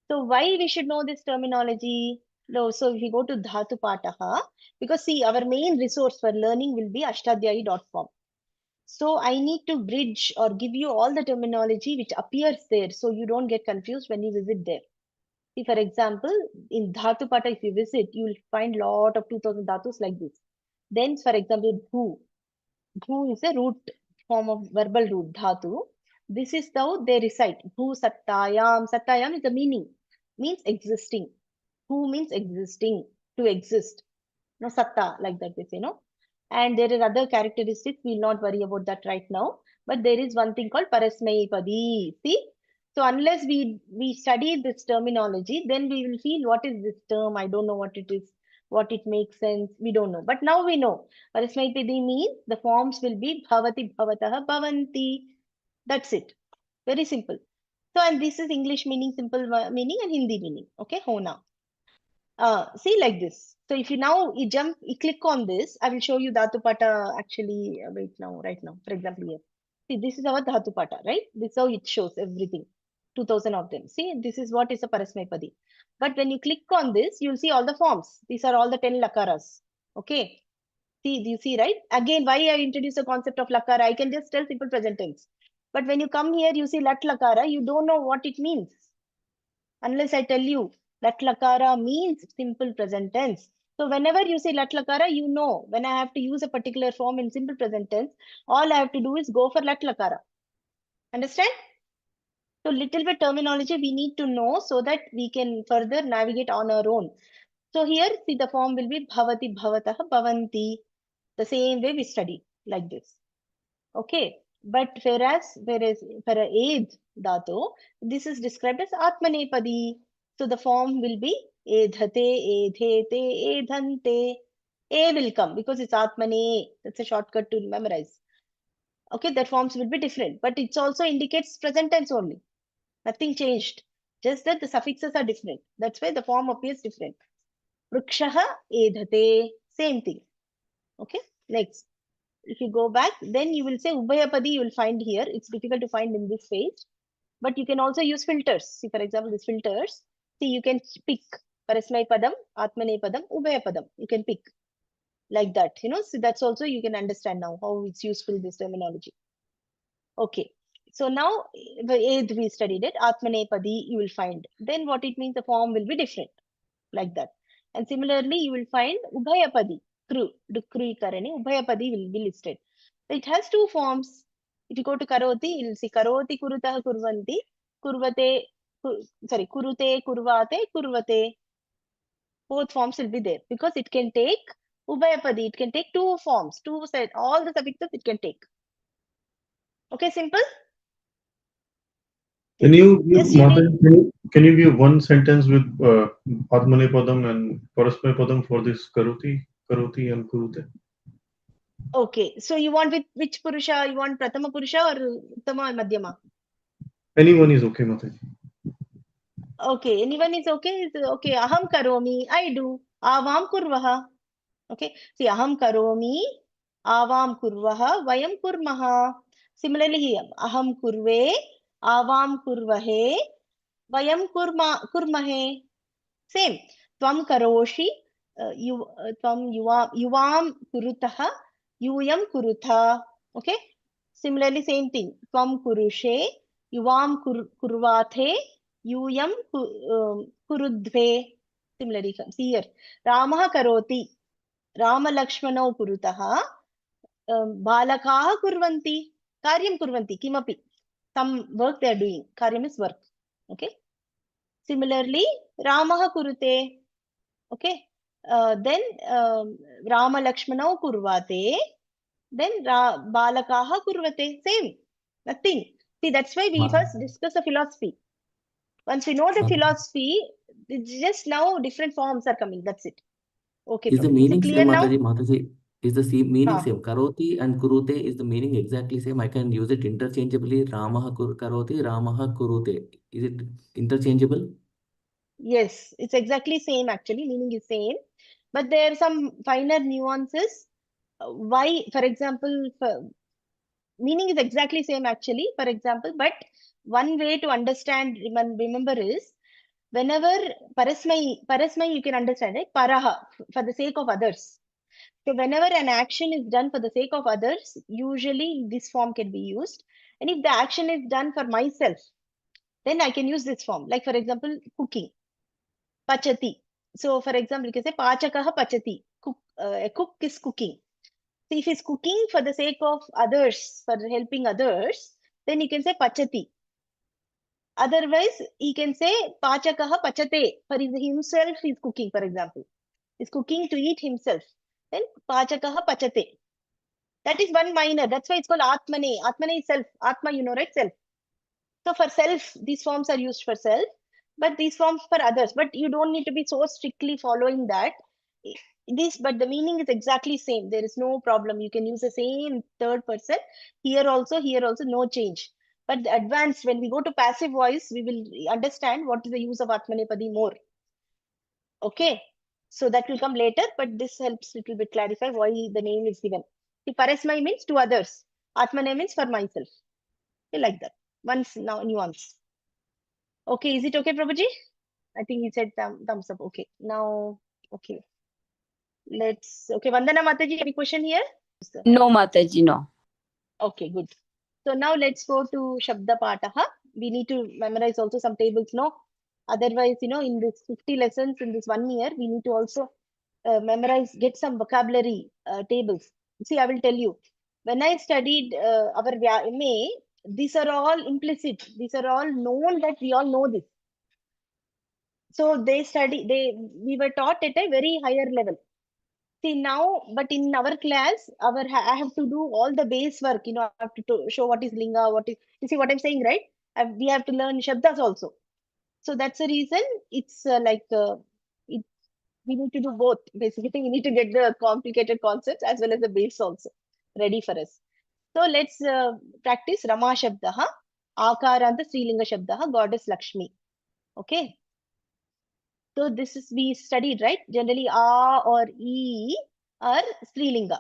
So why we should know this terminology? No, so if we go to Dhatu Pataha, because see, our main resource for learning will be ashtadhyayi.com. So I need to bridge or give you all the terminology which appears there, so you don't get confused when you visit there. See, for example, in Dhatu Pata, if you visit, you will find lot of 2000 dhatus like this. Then, for example, Bhu. Bhu is a root form of verbal root, Dhatu. This is how they recite. Bhu Sattayam. Sattayam is the meaning. Means existing. Bhu means existing. To exist. No, Satta, like that we say, no? And there are other characteristics. We'll not worry about that right now. But there is one thing called Parasmayapadi. See? So unless we study this terminology, then we will feel what is this term? I don't know what it is, what it makes sense. We don't know. But now we know. Parasmayapadi means the forms will be bhavati, bhavataha, bhavanti. That's it. Very simple. So, and this is English meaning, simple meaning, and Hindi meaning. Okay, Hona. See like this. So if you now you click on this, I will show you Dhatu Pata actually right now. For example, here. See, this is our Dhatu Pata, right? This is how it shows everything. 2000 of them. See, this is what is a Parasmayapadi. But when you click on this, you'll see all the forms. These are all the 10 lakaras. Okay. See, do you see, right? Again, why I introduced the concept of lakara? I can just tell simple present tense. But when you come here, you see lat lakara, you don't know what it means. Unless I tell you, lat lakara means simple present tense. So whenever you say lat lakara, you know, when I have to use a particular form in simple present tense, all I have to do is go for lat lakara. Understand? So little bit terminology we need to know so that we can further navigate on our own. So here, see, the form will be bhavati, bhavatah, bhavanti. The same way we study, like this. Okay. But whereas for a ed dhatu, this is described as atmanepadi. So the form will be edhate, edhete, edhante. A will come because it's atmane. That's a shortcut to memorize. Okay, that forms will be different, but it also indicates present tense only. Nothing changed. Just that the suffixes are different. That's why the form appears different. Vrikshaha, edhate, same thing. Okay, next. If you go back, then you will say Ubhayapadi, you will find here. It's difficult to find in this page. But you can also use filters. See, for example, these filters. See, you can pick Parasmaypadam, Atmanepadam, Ubhayapadam. You can pick like that. So that's also you can understand now how it's useful, this terminology. Okay. So now, the ed we studied it. Atmanepadi, you will find. Then what it means, the form will be different. Like that. And similarly, you will find Ubhayapadi. Dukri Karani, Ubhayapadi will be listed. So it has two forms. If you go to Karoti, you'll see Karoti, Kurutah, Kurvanti, Kurvate, Kurute, Kurvate, Kurvate. Both forms will be there because it can take Ubhayapadi. It can take two forms, all the suffixes it can take. Okay, simple? Can you give one sentence with Atmanepadam and Parasmaypadam for this Karoti and Kurute? Okay, so you want with which Purusha? You want Pratama Purusha or Uttama or Madhyama? Anyone is okay, Mataji. Okay, anyone is okay? Okay, Aham Karomi, I do. Avam Kurvaha. Okay, see, Aham Karomi, Avam Kurvaha, Vayam Kurmaha. Similarly here, Aham Kurve, Avam Kurvahe, Vayam Kurmahe. Same. Tvam karoshi, yuvam kurutaha, yuyam kurutha. Okay. Similarly, same thing. Tvam kurushe, yuvam kurvathe, yuyam kurudve. Similarly, see here. Ramaha karoti, Rama Lakshmanau kurutaha, balakaha kurvanti, karyam kurvanti, kimapi. Some work they are doing. Karyam is work. Okay. Similarly, Ramaha kurute. Okay. Then Rama Lakshmanau kurvate. Then balakaha kurvate. Same. Nothing. See, that's why we first discuss the philosophy. Once we know the philosophy, it's just now different forms are coming. That's it. Okay. Is the Prabhuji. Is it meaning clear same, now? Mataji? Is the meaning Ha. same? Karoti and kurute is the meaning exactly same. I can use it interchangeably. Ramaha karoti, Ramaha kurute. Is it interchangeable? Yes, it's exactly same actually. Meaning is same. But there are some finer nuances. Why, for example, meaning is exactly same actually, for example, but one way to understand, remember is, whenever parasmai you can understand, right? Paraha, for the sake of others. So whenever an action is done for the sake of others, usually this form can be used. And if the action is done for myself, then I can use this form. Like for example, cooking, pachati. So for example, you can say pachakaha pachati. A cook is cooking. So if he's cooking for the sake of others, for helping others, then you can say pachati. Otherwise, he can say pachakaha pachate. For himself, he's cooking, for example. He's cooking to eat himself. Then pachakaha pachate. That is one minor. That's why it's called atmane. Atmane is self. Atma, you know, right? Self. So for self, these forms are used for self, but these forms for others. But you don't need to be so strictly following that. But the meaning is exactly same. There is no problem. You can use the same third person here also, no change. But the advanced, when we go to passive voice, we will understand what is the use of Atmanepadi more. Okay. So that will come later, but this helps little bit clarify why the name is given. See, Parasmai means to others. Atmane means for myself. Okay, like that. Once now nuance. Okay, is it okay, Prabhuji? I think he said thumbs up. Okay. Now, okay. Okay, Vandana Mataji, any question here? No, Mataji, no. Okay, good. So now let's go to Shabda Pataha. We need to memorize also some tables, no? Otherwise, in this 50 lessons in this 1 year, we need to also memorize, get some vocabulary tables. See, I will tell you. When I studied our MA, these are all implicit. These are all known that we all know this. So we were taught at a very higher level. See now, but in our class, I have to do all the base work. I have to show what is linga, you see what I'm saying, right? We have to learn shabdas also. So that's the reason it's we need to do both. Basically, we need to get the complicated concepts as well as the base also ready for us. So let's practice Rama Shabdaha, Akaranta Srilinga Shabdaha, Goddess Lakshmi. Okay. So this is we studied, right? Generally, A or E are Strilinga.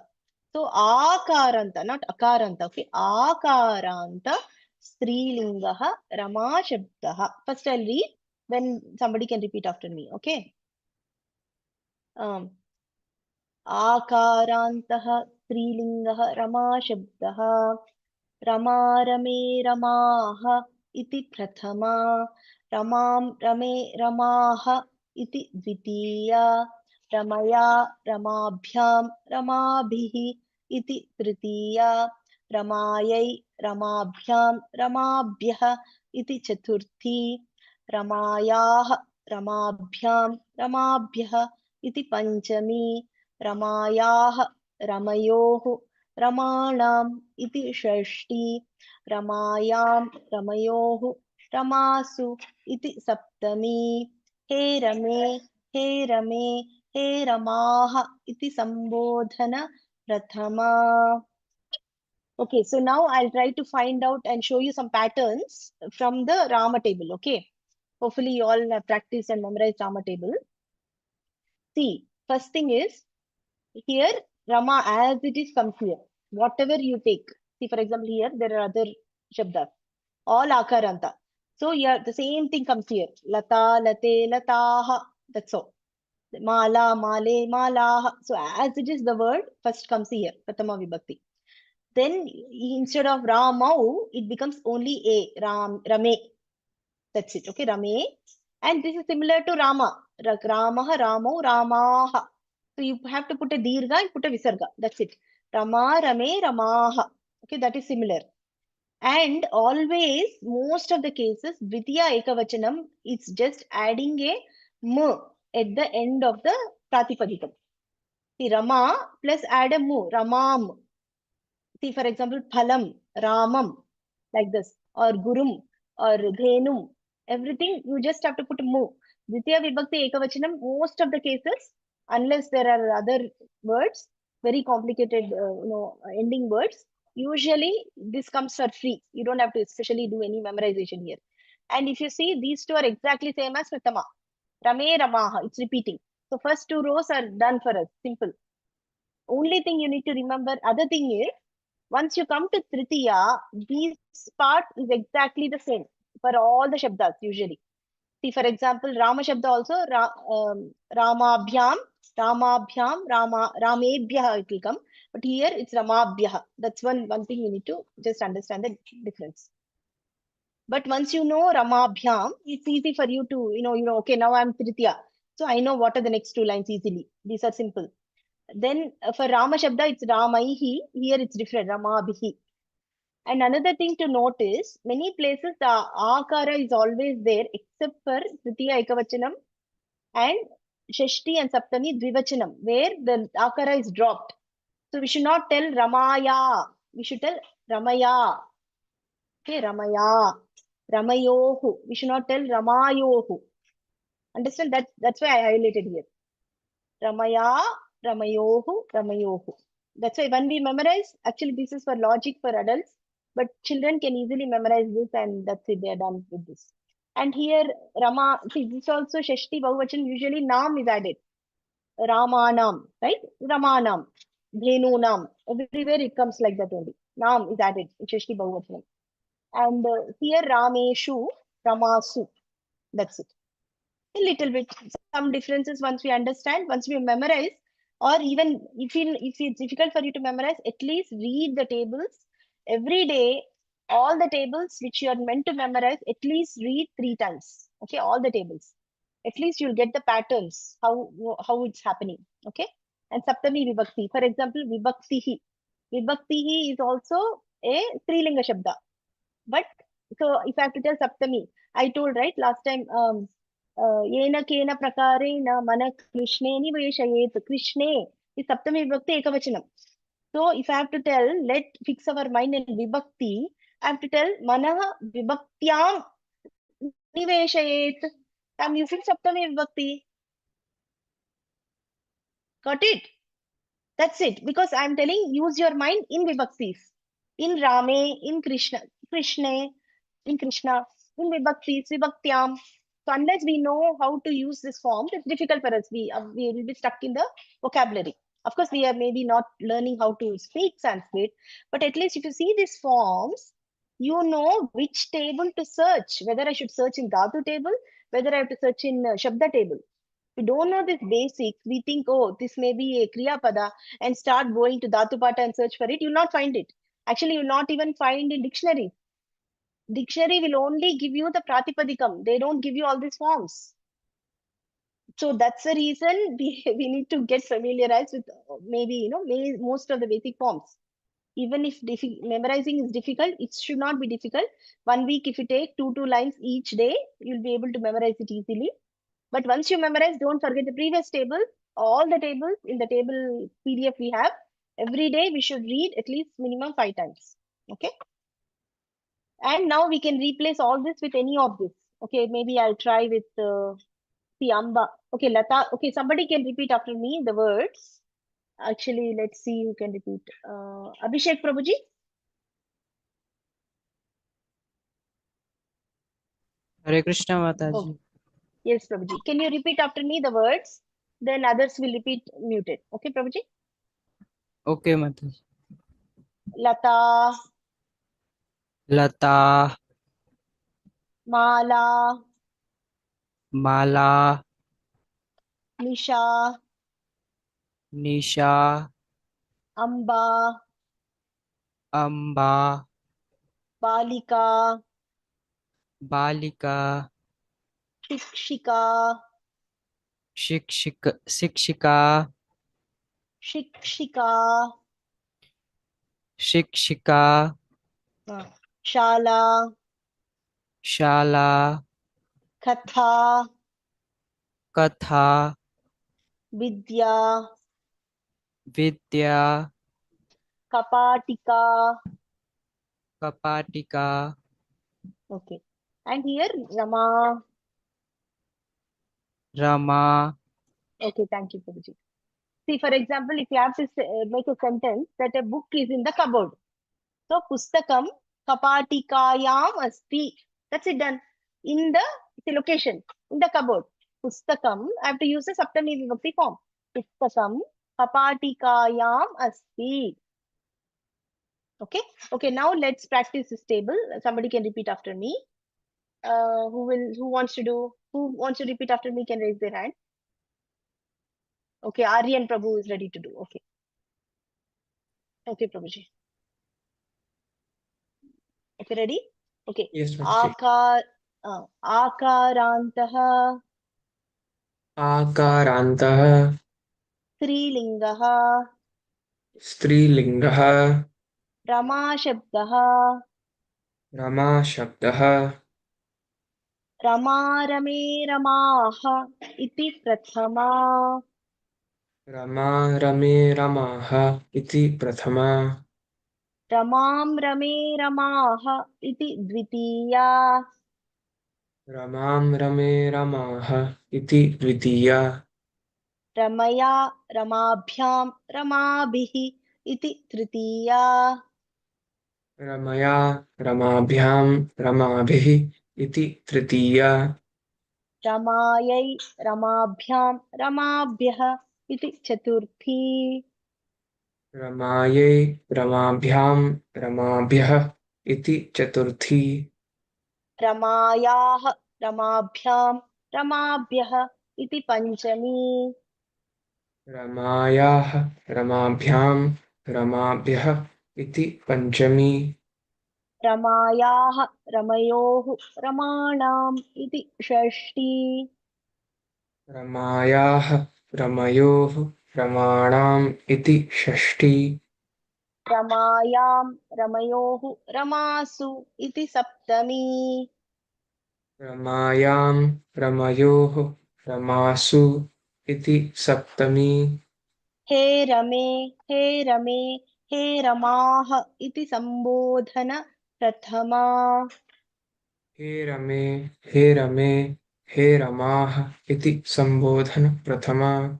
So Akaranta, not Akaranta. Okay, Akaranta Strilingaha Rama Shabdaha. First I'll read, then somebody can repeat after me. Okay. Akarantaha Strilingaha Rama Shabdaha. Rama Rame Ramaha iti prathama. Ramam Rame Ramaha iti dvitiya. Ramaya Ramabhyam Ramabhihi iti tritiya. Ramayai Ramabhyam Ramabhyaha iti chaturthi. Ramayah Ramabhyam Ramabhyaha iti panchami. Ramayah Ramayoh Ramanam iti Shashthi. Ramayam Ramayoh Ramasu iti saptami. He Rame He Rame He Ramaha iti sambodhana prathama. Okay, so now I'll try to find out and show you some patterns from the Rama table. Okay, hopefully you all have practiced and memorized Rama table. See, first thing is here Rama as it is comes here. Whatever you take. See, for example, here there are other shabdas, all akaranta. So here the same thing comes here. Lata, late, lataha. That's all. Mala, male, malaha. So as it is the word, first comes here, Pratama Vibhakti. Then instead of Ramau, it becomes only a, Rame. That's it, okay, Rame. And this is similar to Rama. Ramaha, Ramau, Ramaha. So you have to put a dirgha and put a visarga. That's it. Rama, Rame, Ramaha. Okay, that is similar. And always, most of the cases, Dvitiya Ekavachanam is just adding a M at the end of the Pratipadikam. See, Rama plus add a mu, Ramam. See, for example, Phalam, Ramam, like this, or Gurum, or Dhenum. Everything, you just have to put mu. Dvitiya Vibhakti Ekavachanam, most of the cases, unless there are other words, very complicated, ending words, usually this comes for free. You don't have to especially do any memorization here. And if you see, these two are exactly same as Pratama. Rame, Ramaha, it's repeating. So first two rows are done for us, simple. Only thing you need to remember, other thing is, once you come to Tritiya, this part is exactly the same for all the Shabdas usually. See, for example, Rama Shabda also, Ramabhyam, Ramebhyah it will come. But here it's Ramabhyah. That's one thing you need to just understand the difference. But once you know Ramabhyam, it's easy for you to, okay, now I'm Tritiya. So I know what are the next two lines easily. These are simple. Then for Rama Shabda, it's Ramaihi. Here it's different, Ramabhihi. And another thing to note is, many places the akara is always there except for Tritiya Ekavachanam and Shashti and Saptami Dvivachanam, where the akara is dropped. So we should not tell Ramaya. We should tell Ramaya. Okay, Ramaya. Ramayohu. We should not tell Ramayohu. Understand? That's why I highlighted here. Ramaya, Ramayohu, Ramayohu. That's why when we memorize, actually this is for logic for adults, but children can easily memorize this and that's it, they are done with this. And here, Rama, see, this also Shashti Bahuvachan, usually Nam is added. Ramanam, right? Ramanam, Dhenunam, everywhere it comes like that only. Nam is added in Shashti Bahuvachan. And here, Rameshu, Ramasu, that's it. A little bit, some differences once we understand, once we memorize, or even if it's difficult for you to memorize, at least read the tables every day. All the tables which you are meant to memorize, at least read 3 times. Okay, all the tables. At least you'll get the patterns, how it's happening. Okay, and Saptami Vibhakti. For example, Vibhaktihi. Vibhaktihi is also a Strilinga Shabda. But so if I have to tell Saptami, I told right last time. Yena kena prakarena mana Krishne niveshayet. Krishne is Saptami Vibhakti Ekavachanam. So if I have to tell, let fix our mind in Vibhakti, I have to tell Manaha Vibhaktyam niveshayet. I'm using Saptami Vibhakti. Got it? That's it. Because I'm telling, use your mind in Vibhaktis. In Rame, in Krishna, in Krishna, in Vibhaktis, Vibhaktyam. So unless we know how to use this form, it's difficult for us. We will be stuck in the vocabulary. Of course, we are maybe not learning how to speak Sanskrit, but at least if you see these forms, you know which table to search, whether I should search in Dhatu table, whether I have to search in Shabda table. We don't know this basics. We think, oh, this may be a Kriya Pada and start going to Dhatu Pata and search for it. You'll not find it. Actually, you'll not even find in dictionary. Dictionary will only give you the Pratipadikam. They don't give you all these forms. So that's the reason we need to get familiarized with maybe, most of the basic forms. Even if memorizing is difficult, it should not be difficult. 1 week, if you take 2 lines each day, you'll be able to memorize it easily. But once you memorize, don't forget the previous table. All the tables in the table PDF we have. Every day we should read at least minimum 5 times. Okay. And now we can replace all this with any of this. Okay, maybe I'll try with Amba. Okay, Lata. Okay, somebody can repeat after me the words. Actually, let's see who can repeat. Abhishek Prabhuji. Hare Krishna Mataji. Oh, yes, Prabhuji. Can you repeat after me the words? Then others will repeat muted. Okay, Prabhuji? Okay, Mataji. Lata. Lata. Mala. Mala. Nisha, Nisha, Amba, Amba, Balika, Balika, Shikshika, Shikshika, Shikshika, Shikshika, Shikshika, Shala, Shala, Katha, Katha, Vidya, Vidya, Kapatika. Kapatika, Okay. And here Rama. Rama. Okay, thank you, Prabhuji. See, for example, if you have to make a sentence that a book is in the cupboard. So, Pustakam Kapatikayam Asti. That's it, done. In the location, in the cupboard. Pustakam, I have to use the Saptami Vibhakti form. Pustakam Kapatikayam Asti. Okay. Okay, now let's practice this table. Somebody can repeat after me. Who wants to repeat after me can raise their hand. Okay, Aryan Prabhu is ready to do. Okay. Okay, Prabhuji. Okay, ready? Okay. Yes, Mataji. Akarantaha, Akarantah, Strilingaha, Strilingah, Rama Shabdaha, Rama Shabdah, Rama Rame Ramaha, iti Prathama, Rama Rame Ramah, iti Prathama, Ramam Rame Ramaha, iti Dvitiya, Ramam Rame Ramah, iti Dvitiya, Ramaya Ramabhyam Ramabhihi, iti Tritiya, Ramaya Ramabhyam Ramabhih, iti Tritiya, Ramayai Ramabhyam Ramabhyah, iti Chaturthi, Ramaye Ramabhyam Ramabhyah, iti Chaturthi, Ramayah Ramabhyam Ramabhyah, iti Panchami, Ramayah Ramabhyam Ramabhyah, iti Panchami, Ramayah Ramayoh Ramanam, iti Shashti, Ramayah Ramayoh Ramanam, iti Shashti, Ramayam Ramayoh Ramasu, iti Saptami, Ramayam Ramayoh Ramasu, iti Saptami, He Rame, He Rame, He Ramah, iti Sambodhana Prathama. He Rame, He Rame, He Ramah, iti Sambodhana Prathama.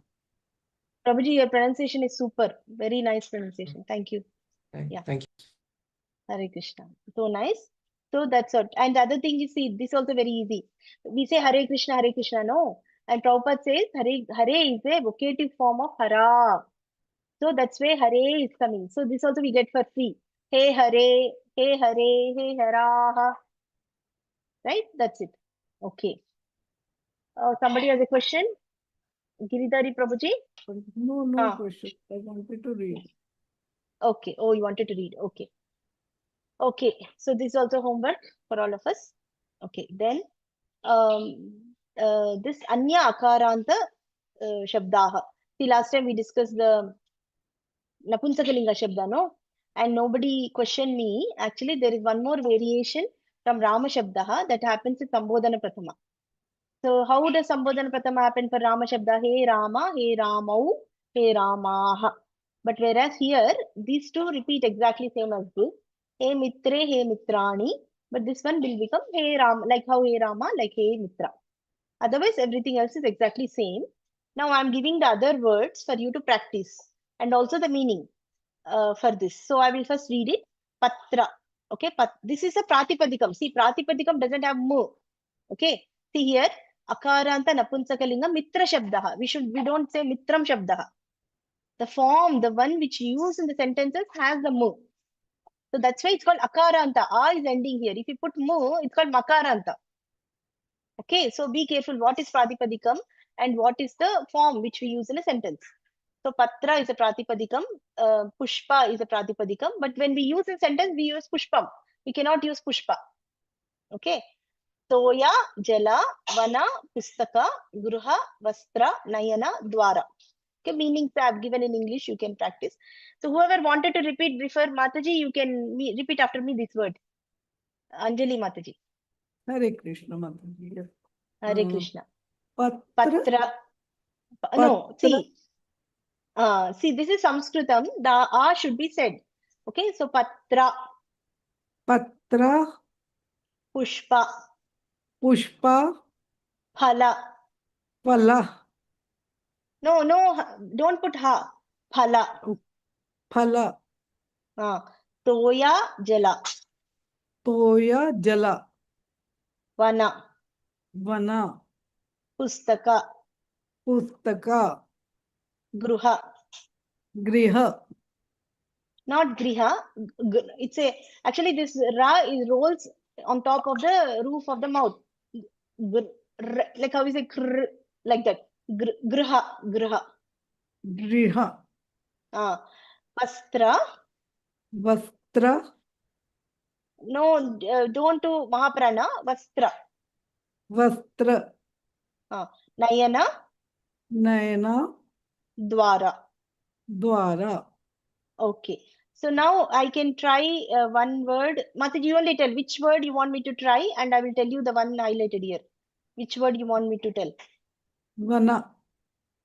Prabhuji, your pronunciation is super. Very nice pronunciation. Thank you. Yeah. Thank you. Hare Krishna. So nice. So that's what. And the other thing you see, this also very easy. We say Hare Krishna, no. And Prabhupada says Hare is a vocative form of Hara. So that's where Hare is coming. So this also we get for free. Hey Hare, Hey Hare, Hey Hara. Right? That's it. Okay. Somebody has a question? Giridhari Prabhuji? No question. I wanted to read. Okay. Oh, you wanted to read. Okay. Okay. So this is also homework for all of us. Okay. Then this Anya Akaranta Shabdaha. See, last time we discussed the Napunsakalinga Shabda, no? And nobody questioned me. Actually, there is one more variation from Rama Shabdaha that happens in Sambodhana Prathama. So how does Sambodhana Prathama happen for Rama Shabda? Hey Rama, Hey Ramau, Hey Ramaha. But whereas here, these two repeat exactly same as this. Hey Mitre, Hey Mitrani. But this one will become Hey Ram, like how Hey Rama, like Hey Mitra. Otherwise, everything else is exactly same. Now I'm giving the other words for you to practice and also the meaning for this. So I will first read it. Patra. Okay, this is a Pratipadikam. See, Pratipadikam doesn't have mu. Okay, see here, Akaranta Napunsakalinga Mitra Shabdaha. We don't say Mitram Shabdaha. The form, the one which you use in the sentences has the mu. So that's why it's called Akaranta. A is ending here. If you put mu, it's called Makaranta. Okay, so be careful. What is Pratipadikam? and what is the form which we use in a sentence. So patra is a pratipadikam, pushpa is a pratipadikam, but when we use in sentence, we use pushpam. We cannot use pushpa. Okay. Toya, jala, vana, pustaka, gruha, vastra, nayana, dwara. Okay, meanings I have given in English, you can practice. So whoever wanted to repeat before Mataji, you can repeat after me this word. Anjali Mataji. Hare Krishna Mataji. Hare Krishna. Patra. No, see, this is Sanskritam. The A should be said. Okay, so patra. Patra. Pushpa. Pushpa. Phala. Phala. No, don't put ha. Phala. Phala. Toya jala. Toya jala. Vana. Vana. Pustaka. Pustaka. Gruha. Griha. Not griha. Actually this ra is rolls on top of the roof of the mouth. Like how we say like that. Gruha. Griha. Vastra. Vastra. No, don't do Mahaprana. Vastra. Vastra. Nayana. Nayana. Dwara. Dwara. Okay. So now I can try one word. Mataji, you only tell which word you want me to try, and I will tell you the one highlighted here. Which word you want me to tell? Vana.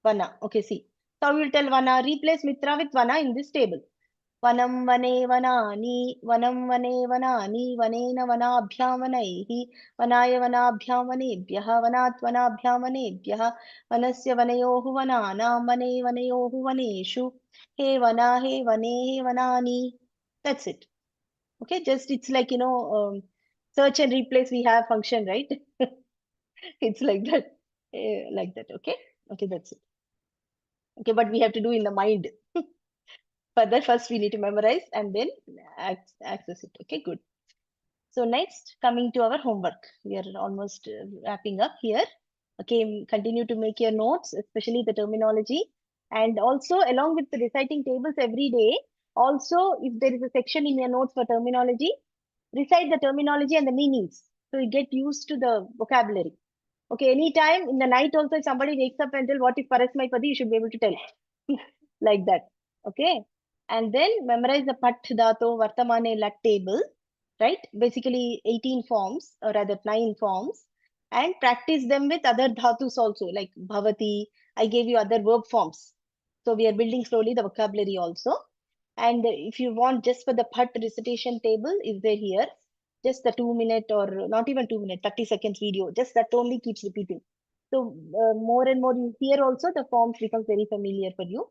Vana. Okay, see. So I will tell Vana. Replace Mitra with Vana in this table. Vanam vane vanani, vanam vane vanani, vanena vanabhyam vanaihi, vanaya vanabhyam vanebhyaha, vanat vanabhyam vanebhyaha, vanasya vanayohu vananam, vane vanayohu vaneshu, he vana, he vane, he vanani. That's it. Okay, just it's like, search and replace we have function, right? It's like that. Like that, okay? Okay, that's it. Okay, but we have to do in the mind. Further, first we need to memorize and then access it. Okay, good. So next, coming to our homework. We are almost wrapping up here. Okay, continue to make your notes, especially the terminology. And also, along with the reciting tables every day, also, if there is a section in your notes for terminology, recite the terminology and the meanings. So you get used to the vocabulary. Okay, anytime in the night also, if somebody wakes up and tell what is Parasmaipadi, you should be able to tell. Like that. Okay. And then memorize the Pat Dhato Vartamane Lat table, right? Basically 18 forms, or rather 9 forms, and practice them with other dhatus also, like Bhavati. I gave you other verb forms. So we are building slowly the vocabulary also. And if you want just for the Pat recitation table, is there here? Just the 2-minute or not even 2-minute, 30 seconds video. Just that only keeps repeating. So more and more you hear also, the forms becomes very familiar for you.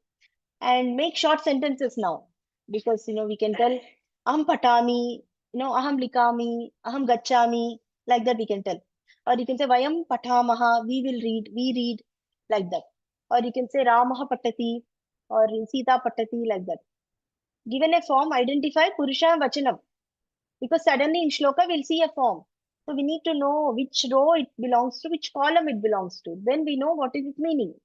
And make short sentences now, because we can tell aham patami, aham likami, aham gachami, like that we can tell. Or you can say vayam patamaha, we will read, we read, like that. Or you can say ramaha patati or sita patati, like that. Given a form, identify purusha and vachanam, because suddenly in shloka we'll see a form. So we need to know which row it belongs to, which column it belongs to. Then we know what is its meaning.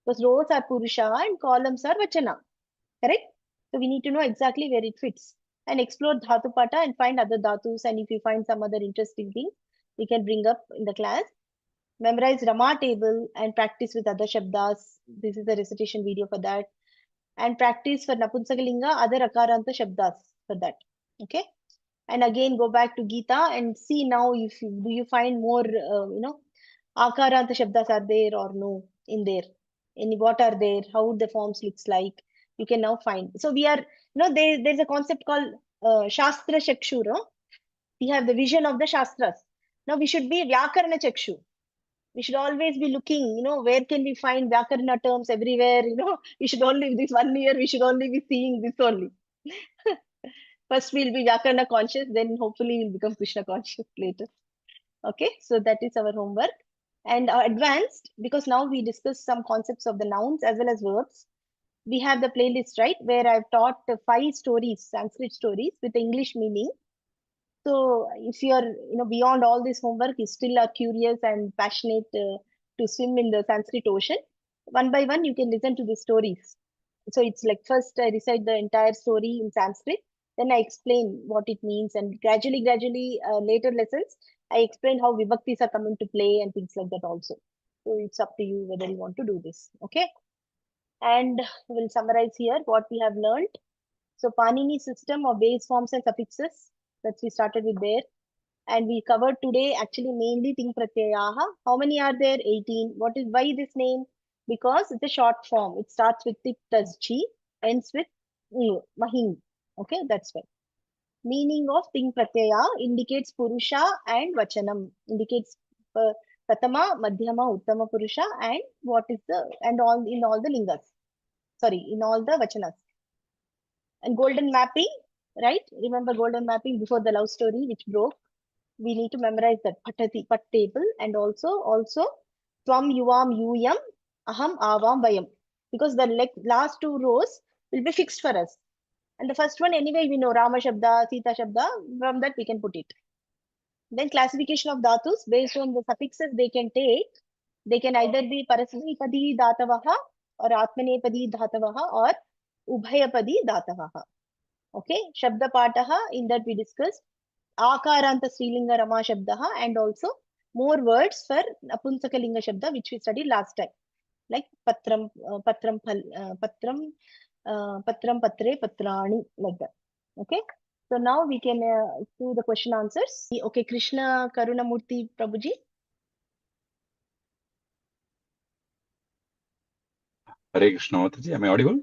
Because rows are purusha and columns are vachana. Correct? So we need to know exactly where it fits. And explore dhatu pata and find other dhatus. And if you find some other interesting things, we can bring up in the class. Memorize Rama table and practice with other shabdas. This is the recitation video for that. And practice for Napunsakalinga, other akaranta shabdas for that. Okay? And again, go back to Gita and see now if do you find more, akaranta shabdas are there or no in there. What are there? How the forms looks like? You can now find. So we are, there's a concept called Shastra Chakshu. We have the vision of the Shastras. Now we should be Vyakarana Chakshu. We should always be looking, where can we find Vyakarana terms everywhere, we should only, this 1 year, we should only be seeing this only. First we'll be Vyakarana conscious, then hopefully we'll become Krishna conscious later. Okay, so that is our homework. And advanced, because now we discussed some concepts of the nouns as well as verbs. We have the playlist, right, where I've taught 5 stories, Sanskrit stories with English meaning. So if you're, beyond all this homework, you still are curious and passionate to swim in the Sanskrit ocean. One by one, you can listen to the stories. So it's like first I recite the entire story in Sanskrit, then I explain what it means, and gradually, later lessons, I explain how vibhaktis are coming to play and things like that also. So it's up to you whether you want to do this. Okay. And we'll summarize here what we have learned. So Pāṇini system of base forms and suffixes, that we started with there. And we covered today actually mainly ting pratyayaha. How many are there? 18. Why this name? Because it's a short form. It starts with tik tasji, ends with mahing. Okay, that's why. Meaning of ting pratyaya indicates purusha and vachanam. Indicates pratama, madhyama, uttama purusha, and what is the in all the lingas. Sorry, in all the vachanas. And golden mapping, right? Remember golden mapping before the love story which broke. We need to memorize that patati, pat table, and also tvam yuvam yuyam aham avam vayam, because the last two rows will be fixed for us, and the first one anyway we know Rama Shabda, Sita Shabda, from that we can put it. Then classification of dhatus based on the suffixes they can take. They can either be parasmipadi dhatavaha or atmanepadi dhatavaha or ubhayapadi dhatavaha. Okay, Shabda Pataha, in that we discussed Akaranta Srilinga Rama Shabdaha, and also more words for Napunsaka Linga Shabda, which we studied last time, like Patram, Patre, Patrani, like that. Okay, so now we can do the question answers. Okay, Krishna Karunamurthy Prabhuji. Hare Krishna, Mataji. Am I audible?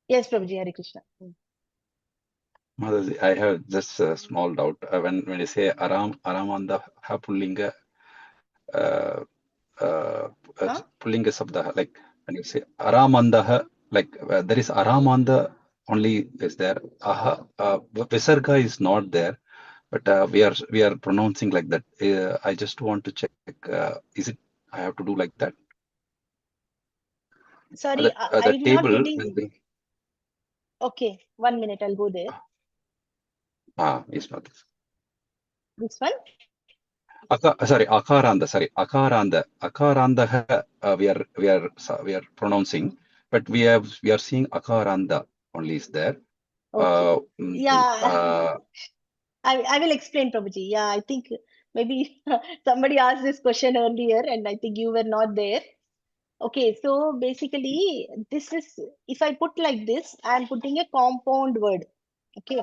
Yes, Prabhuji, Hare Krishna. Mataji, I have just a small doubt. When you say Aramanda Pullinga, Pullinga Sabda, like when you say Aramandaha, like there is Aramanda only is there. Visarga is not there, but we are pronouncing like that. I just want to check. Is it? I have to do like that? Sorry, The I'm table not getting. will be. Okay, 1 minute, I'll go there. Yes, Mataji. This one? Akaranda. We are pronouncing, but we are seeing Akaranda only is there. Okay. Yeah. I will explain, Prabhuji. Yeah, I think maybe somebody asked this question earlier, and I think you were not there. Okay, so basically, this is, if I put like this, I am putting a compound word. Okay,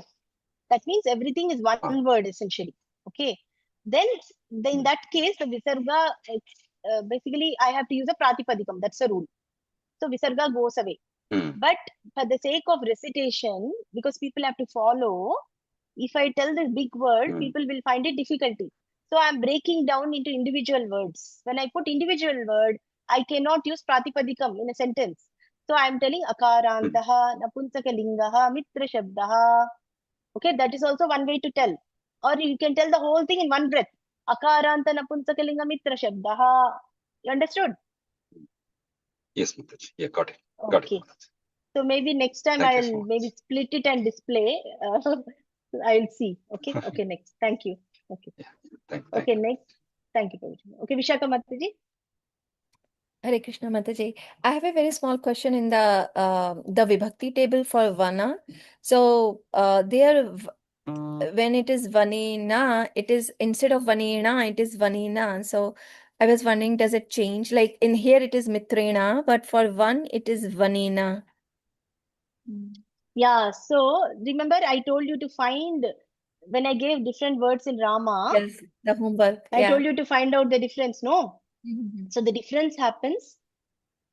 that means everything is one word essentially. Okay, then in that case, the visarga, basically, I have to use a pratipadikam. That's a rule. So visarga goes away. But for the sake of recitation, because people have to follow, if I tell this big word, people will find it difficulty. So I'm breaking down into individual words. When I put individual word, I cannot use pratipadikam in a sentence. So I'm telling akarantaha, napunsakalingaha, mitra shabdaha. Okay, that is also one way to tell. Or you can tell the whole thing in one breath. Akaranta napunsakalinga mitra shabdaha. You understood? Yes, Mataji. Yeah, got it. Got it. So maybe next time Thank you I'll so maybe split it and display. I'll see. Okay. Okay. Next. Thank you. Okay. Okay. Next. Thank you, Prabhuji. Okay, Vishaka Mataji. Hare Krishna Mataji. I have a very small question in the Vibhakti table for Vana. So there, when it is Vanina, it is instead of Vanina, it is Vanina. So I was wondering, does it change? Like in here it is Mitrena, but for one it is Vanina. Yeah. So remember, I told you to find when I gave different words in Rama. Yes, the homework. I told you to find out the difference. No. So the difference happens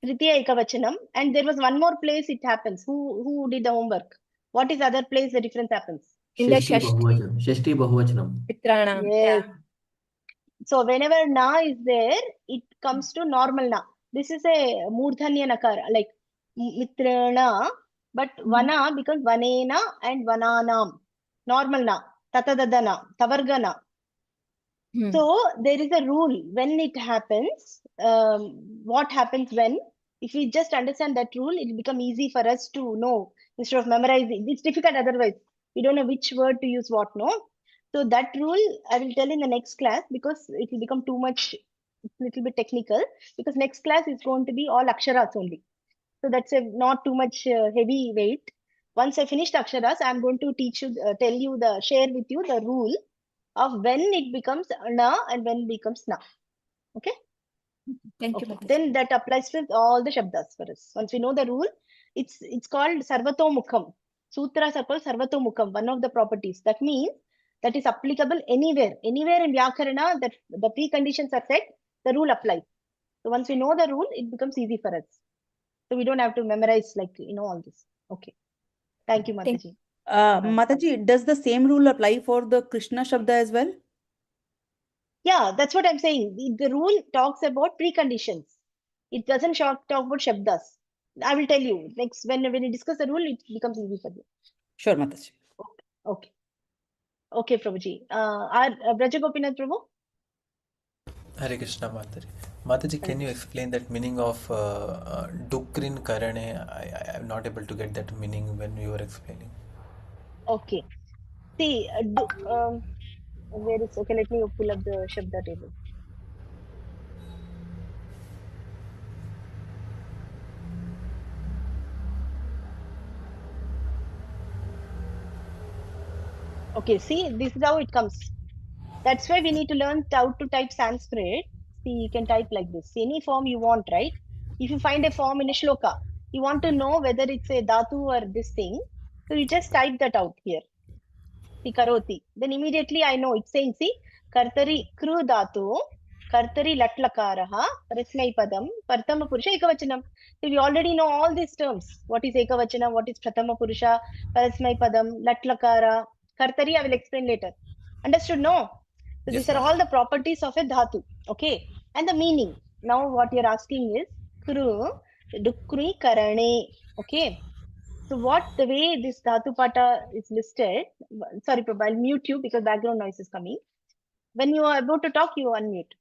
Tritiya Ekavachanam, and there was one more place it happens. Who did the homework? What is other place the difference happens? In the Shashti Bahuvachanam. Mitrana. Yes. So whenever na is there, it comes to normal na. This is a murdhanya nakara, like mitrana, but vana becomes vanena and vananam. Normal na, tatadadana, tavargana. So there is a rule when it happens. What happens when? If we just understand that rule, it will become easy for us to know instead of memorizing. It's difficult otherwise. We don't know which word to use what, no? So that rule I will tell in the next class because it will become too much it's a little bit technical because next class is going to be all aksharas only. So that's not too much heavy weight. Once I finish the aksharas, I'm going to teach you, share with you the rule of when it becomes na and when it becomes na. Okay? Thank you, Okay. Mataji. Then that applies with all the shabdas for us. Once we know the rule, it's called sarvatomukham. Sutras are called sarvatomukham, one of the properties. That means that is applicable anywhere. Anywhere in Vyakarana, that the preconditions are set, the rule applies. So once we know the rule, it becomes easy for us. So we don't have to memorize all this. Okay. Thank you, Thank Mataji. Mataji, does the same rule apply for the Krishna Shabda as well? Yeah, that's what I'm saying. The rule talks about preconditions. It doesn't talk about shabdas. I will tell you next when you discuss the rule, it becomes easy for you. Sure, Mataji. Okay. Okay, Prabhuji. Braja Gopinath Prabhu? Hare Krishna, Mataji. Mataji, can you explain that meaning of Dukrin Karane? I'm not able to get that meaning when you were explaining. Okay. See, where is, okay, let me pull up the Shabda table. Okay, see, this is how it comes. That's why we need to learn how to type Sanskrit. See, you can type like this. Any form you want, right? If you find a form in a shloka, you want to know whether it's a dhatu or this thing. So you just type that out here. See, karoti. Then immediately I know it's saying, see, kartari kru dhatu, kartari latlakaraha, parasmai padam, prathama purusha ekavachanam. So we already know all these terms. What is ekavachanam, what is prathama purusha, parasmai padam, latlakara, kartari, I will explain later. Understood? No? So Yes, these are all the properties of a dhatu. Okay. And the meaning. Now what you're asking is kru, dukri karane. Okay. So the way this dhatu pata is listed, sorry, Prabha, I'll mute you because background noise is coming. When you are about to talk, you unmute.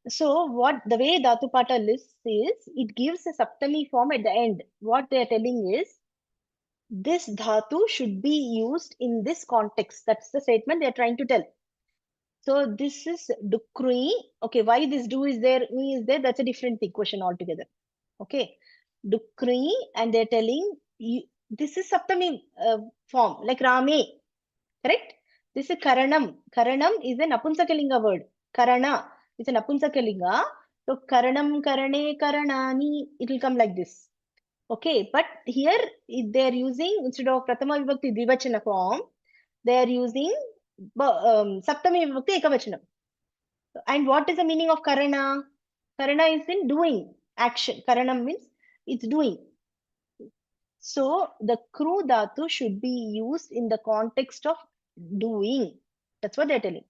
So the way dhatu pata lists is, it gives a saptami form at the end. What they are telling is, this dhatu should be used in this context. That's the statement they are trying to tell. So this is dukrui. Okay, why this do is there, is there? That's a different question altogether. Okay, dukrui, and they're telling you, this is saptami form, like rame, correct? This is karanam. Karanam is a napunsakalinga word. Karana is a napunsakalinga. So karanam, karane, karanani, it will come like this. Okay, but here they are using, instead of prathama vibhakti dvivachana form, they are using saptami vibhakti ekavachanam. And what is the meaning of karana? Karana is in doing, action. Karanam means it's doing. So the kru dhatu should be used in the context of doing. That's what they're telling.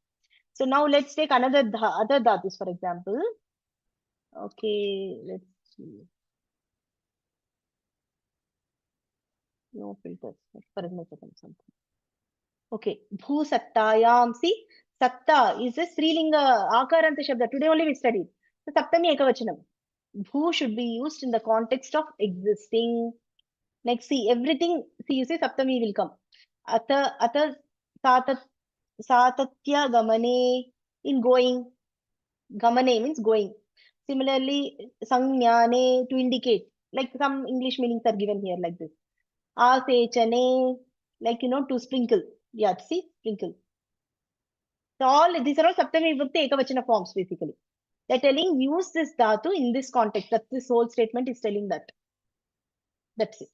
So now let's take other dhatus, for example. Okay, let's see. No filters. Something. Okay, bhu sattayam. See, satta is a Srilinga akaranta shabda. Today only we studied. So saptami ekavachanam. Bhu should be used in the context of existing. Next, see, everything, see, you say saptami will come. Ata satatya gamane, in going. Gamane means going. Similarly, sangyane, to indicate. Like some English meanings are given here like this. Asechane, like, to sprinkle. Yeah, see, sprinkle. So these are all saptami vibhakti ekavachana forms basically. They're telling use this dhatu in this context. That this whole statement is telling that. That's it.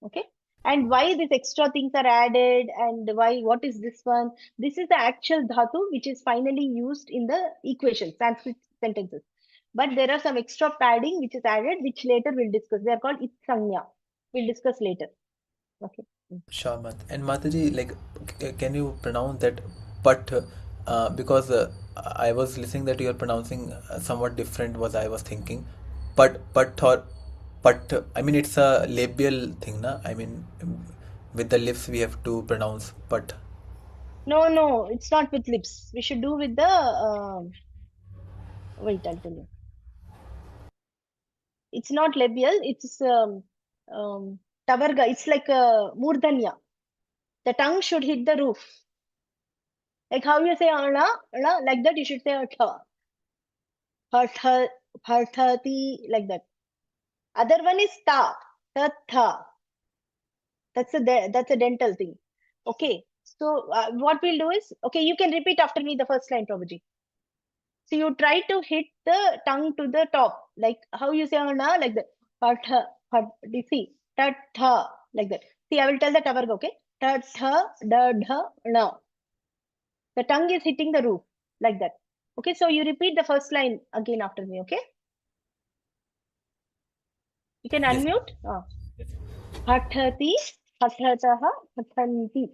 Okay. And why these extra things are added and what is this one? This is the actual dhatu which is finally used in the equation, Sanskrit sentences. But there are some extra padding which is added, which later we'll discuss. They are called itsangya. We'll discuss later. Okay. Sure, and Mataji, like, can you pronounce that but? Because I was listening that you are pronouncing somewhat different was I was thinking. But I mean it's a labial thing, na? I mean with the lips we have to pronounce but. No, it's not with lips. We should do with the wait, I'll tell you. It's not labial, it's tavarga. It's like a murdanya. The tongue should hit the roof. Like how you say ana, like that you should say atha. Pathati, like that. Other one is ta, tha. That's a dental thing. Okay. So what we'll do is, okay, you can repeat after me the first line, Prabhuji. So you try to hit the tongue to the top, like how you say na, like that. See, ta, tha, like that. See, I will tell the tavarga, okay? Ta, tha, da, dha, na. The tongue is hitting the roof, like that. Okay, so you repeat the first line again after me, okay? You can Yes. unmute. Pathati, pathatah, pathanti.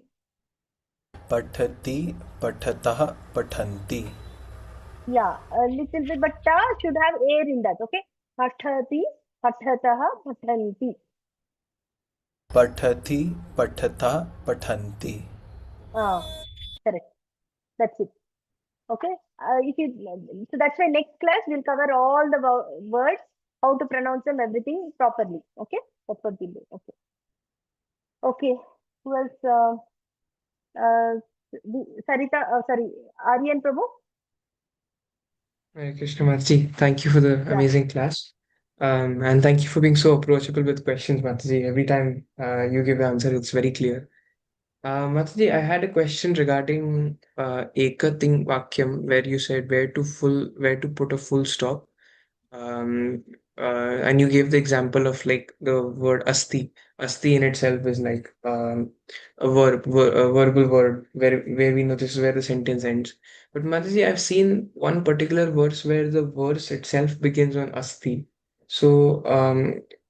Pathati, pathatah, pathanti. Yeah, a little bit, but ta should have air in that, okay? Pathati, pathatah, pathanti. Pathati, pathatah, pathanti. Correct. That's it. Okay. So that's why next class we'll cover all the words, how to pronounce them, everything properly. Okay. That's what we'll do. Okay. Okay. Who else? Sarita. Sorry, Aryan Prabhu. Hare Krishna Mataji, thank you for the Yeah. amazing class. And thank you for being so approachable with questions, Mataji. Every time you give the answer, it's very clear. Mataji, I had a question regarding ekating vakyam, where you said where to put a full stop. And you gave the example of like the word asti. Asti in itself is like a verbal word where we know this is where the sentence ends. But Mataji, I've seen one particular verse where the verse itself begins on asti. So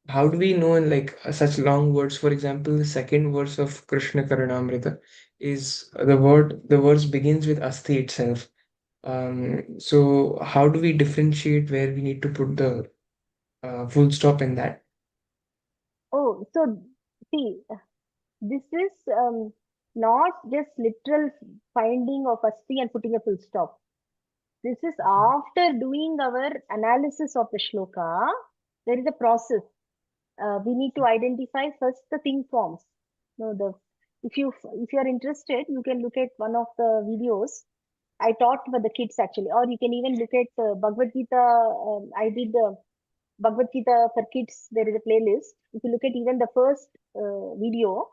how do we know in like such long words? For example, the second verse of Krishna Karunamrita is the verse begins with asti itself. So how do we differentiate where we need to put the full stop in that? Oh, so see, this is not just literal finding of asti and putting a full stop. This is after doing our analysis of the shloka. There is a process. We need to identify first the thing forms. If you are interested, you can look at one of the videos I taught for the kids actually, or you can even look at Bhagavad Gita. I did the Bhagavad Gita for kids. There is a playlist. If you look at even the first video,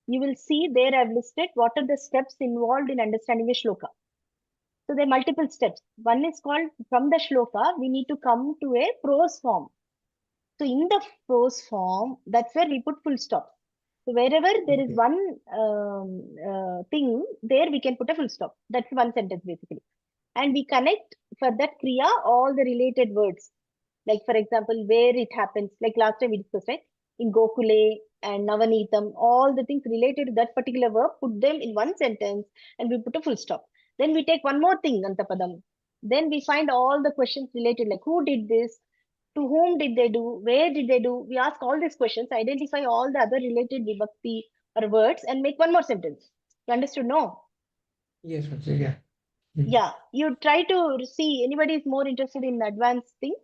you will see there I've listed what are the steps involved in understanding a shloka. So there are multiple steps. One is called from the shloka, we need to come to a prose form. So in the prose form, that's where we put full stop. So wherever there is one thing, there we can put a full stop. That's one sentence basically. And we connect for that kriya all the related words. Like for example, where it happens, like last time we discussed, right? In Gokule and Navanitam, all the things related to that particular verb, put them in one sentence and we put a full stop. Then we take one more thing, Antapadam. Then we find all the questions related, like who did this, to whom did they do, where did they do. We ask all these questions, identify all the other related vibhakti or words and make one more sentence. You understood? No? Yes, Mataji, yeah. Yeah, you try to see, anybody is more interested in advanced thing,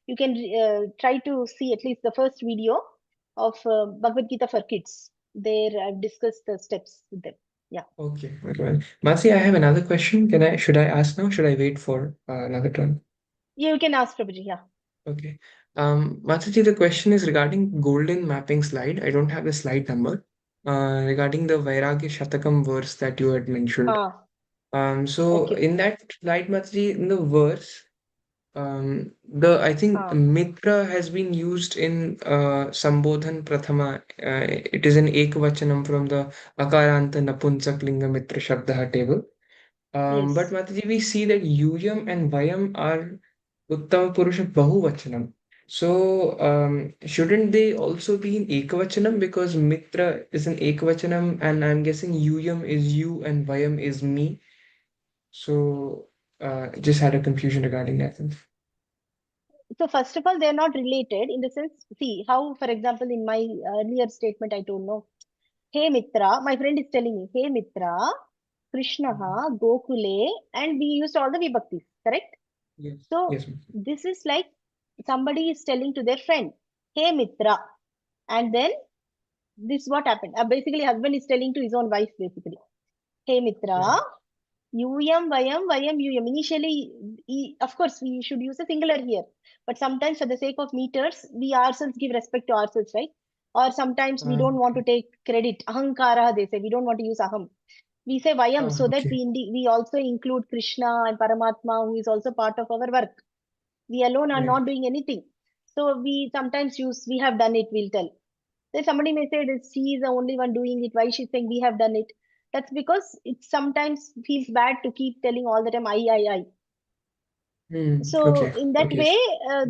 you can try to see at least the first video of Bhagavad Gita for kids. There I've discussed the steps with them. Yeah. Okay. Mataji, I have another question. Should I ask now? Should I wait for another turn? Yeah, you can ask Prabhuji. Yeah. Okay. Mataji, the question is regarding golden mapping slide. I don't have the slide number. Regarding the Vairagya Shatakam verse that you had mentioned. So Okay. in that slide, Mataji, in the verse, I think Mitra has been used in Sambodhan Prathama. It is an Ekvachanam from the Akaranta Napunsak Linga Mitra Shabdaha table. But Mataji, we see that Yuyam and Vayam are Uttama Purusha Bahuvachanam. So shouldn't they also be in Ekvachanam, because Mitra is an Ekvachanam and I'm guessing Yuyam is you and Vayam is me. So just had a confusion regarding that. So first of all, they're not related in the sense, see how, for example, in my earlier statement, I told no, hey Mitra, my friend is telling me, hey Mitra, Krishnaha, Gokule, and we used all the vibhaktis, correct? Yes. So Yes. this is like somebody is telling to their friend, hey Mitra, and then this is what happened. Basically, husband is telling to his own wife, basically, hey Mitra, Yuyam, Vayam, Vayam, Yuyam. Initially, of course, we should use a singular here. But sometimes, for the sake of meters, we ourselves give respect to ourselves, right? Or sometimes we don't want to take credit. Ahankara, they say. We don't want to use aham. We say vayam, so that Okay. we also include Krishna and Paramatma, who is also part of our work. We alone are Right. not doing anything. So we sometimes use, we have done it, we'll tell. Then somebody may say that she is the only one doing it. Why she's saying we have done it? That's because it sometimes feels bad to keep telling all the time I. So Okay. in that Okay. way,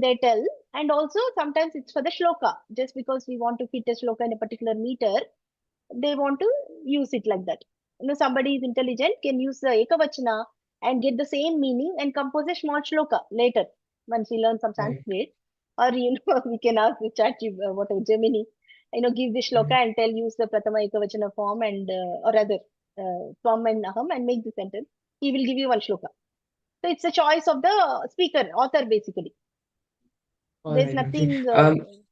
they tell. And also sometimes it's for the shloka. Just because we want to fit a shloka in a particular meter, they want to use it like that. Somebody is intelligent, can use the ekavachana and get the same meaning and compose a small shloka later once we learn some Right. Sanskrit. Or we can ask the chat, whatever Gemini, give the shloka and tell use the pratama ekavachana form and or rather tvam and aham and make the sentence. He will give you one shloka. So it's a choice of the speaker, author basically. All There's right. Okay. nothing.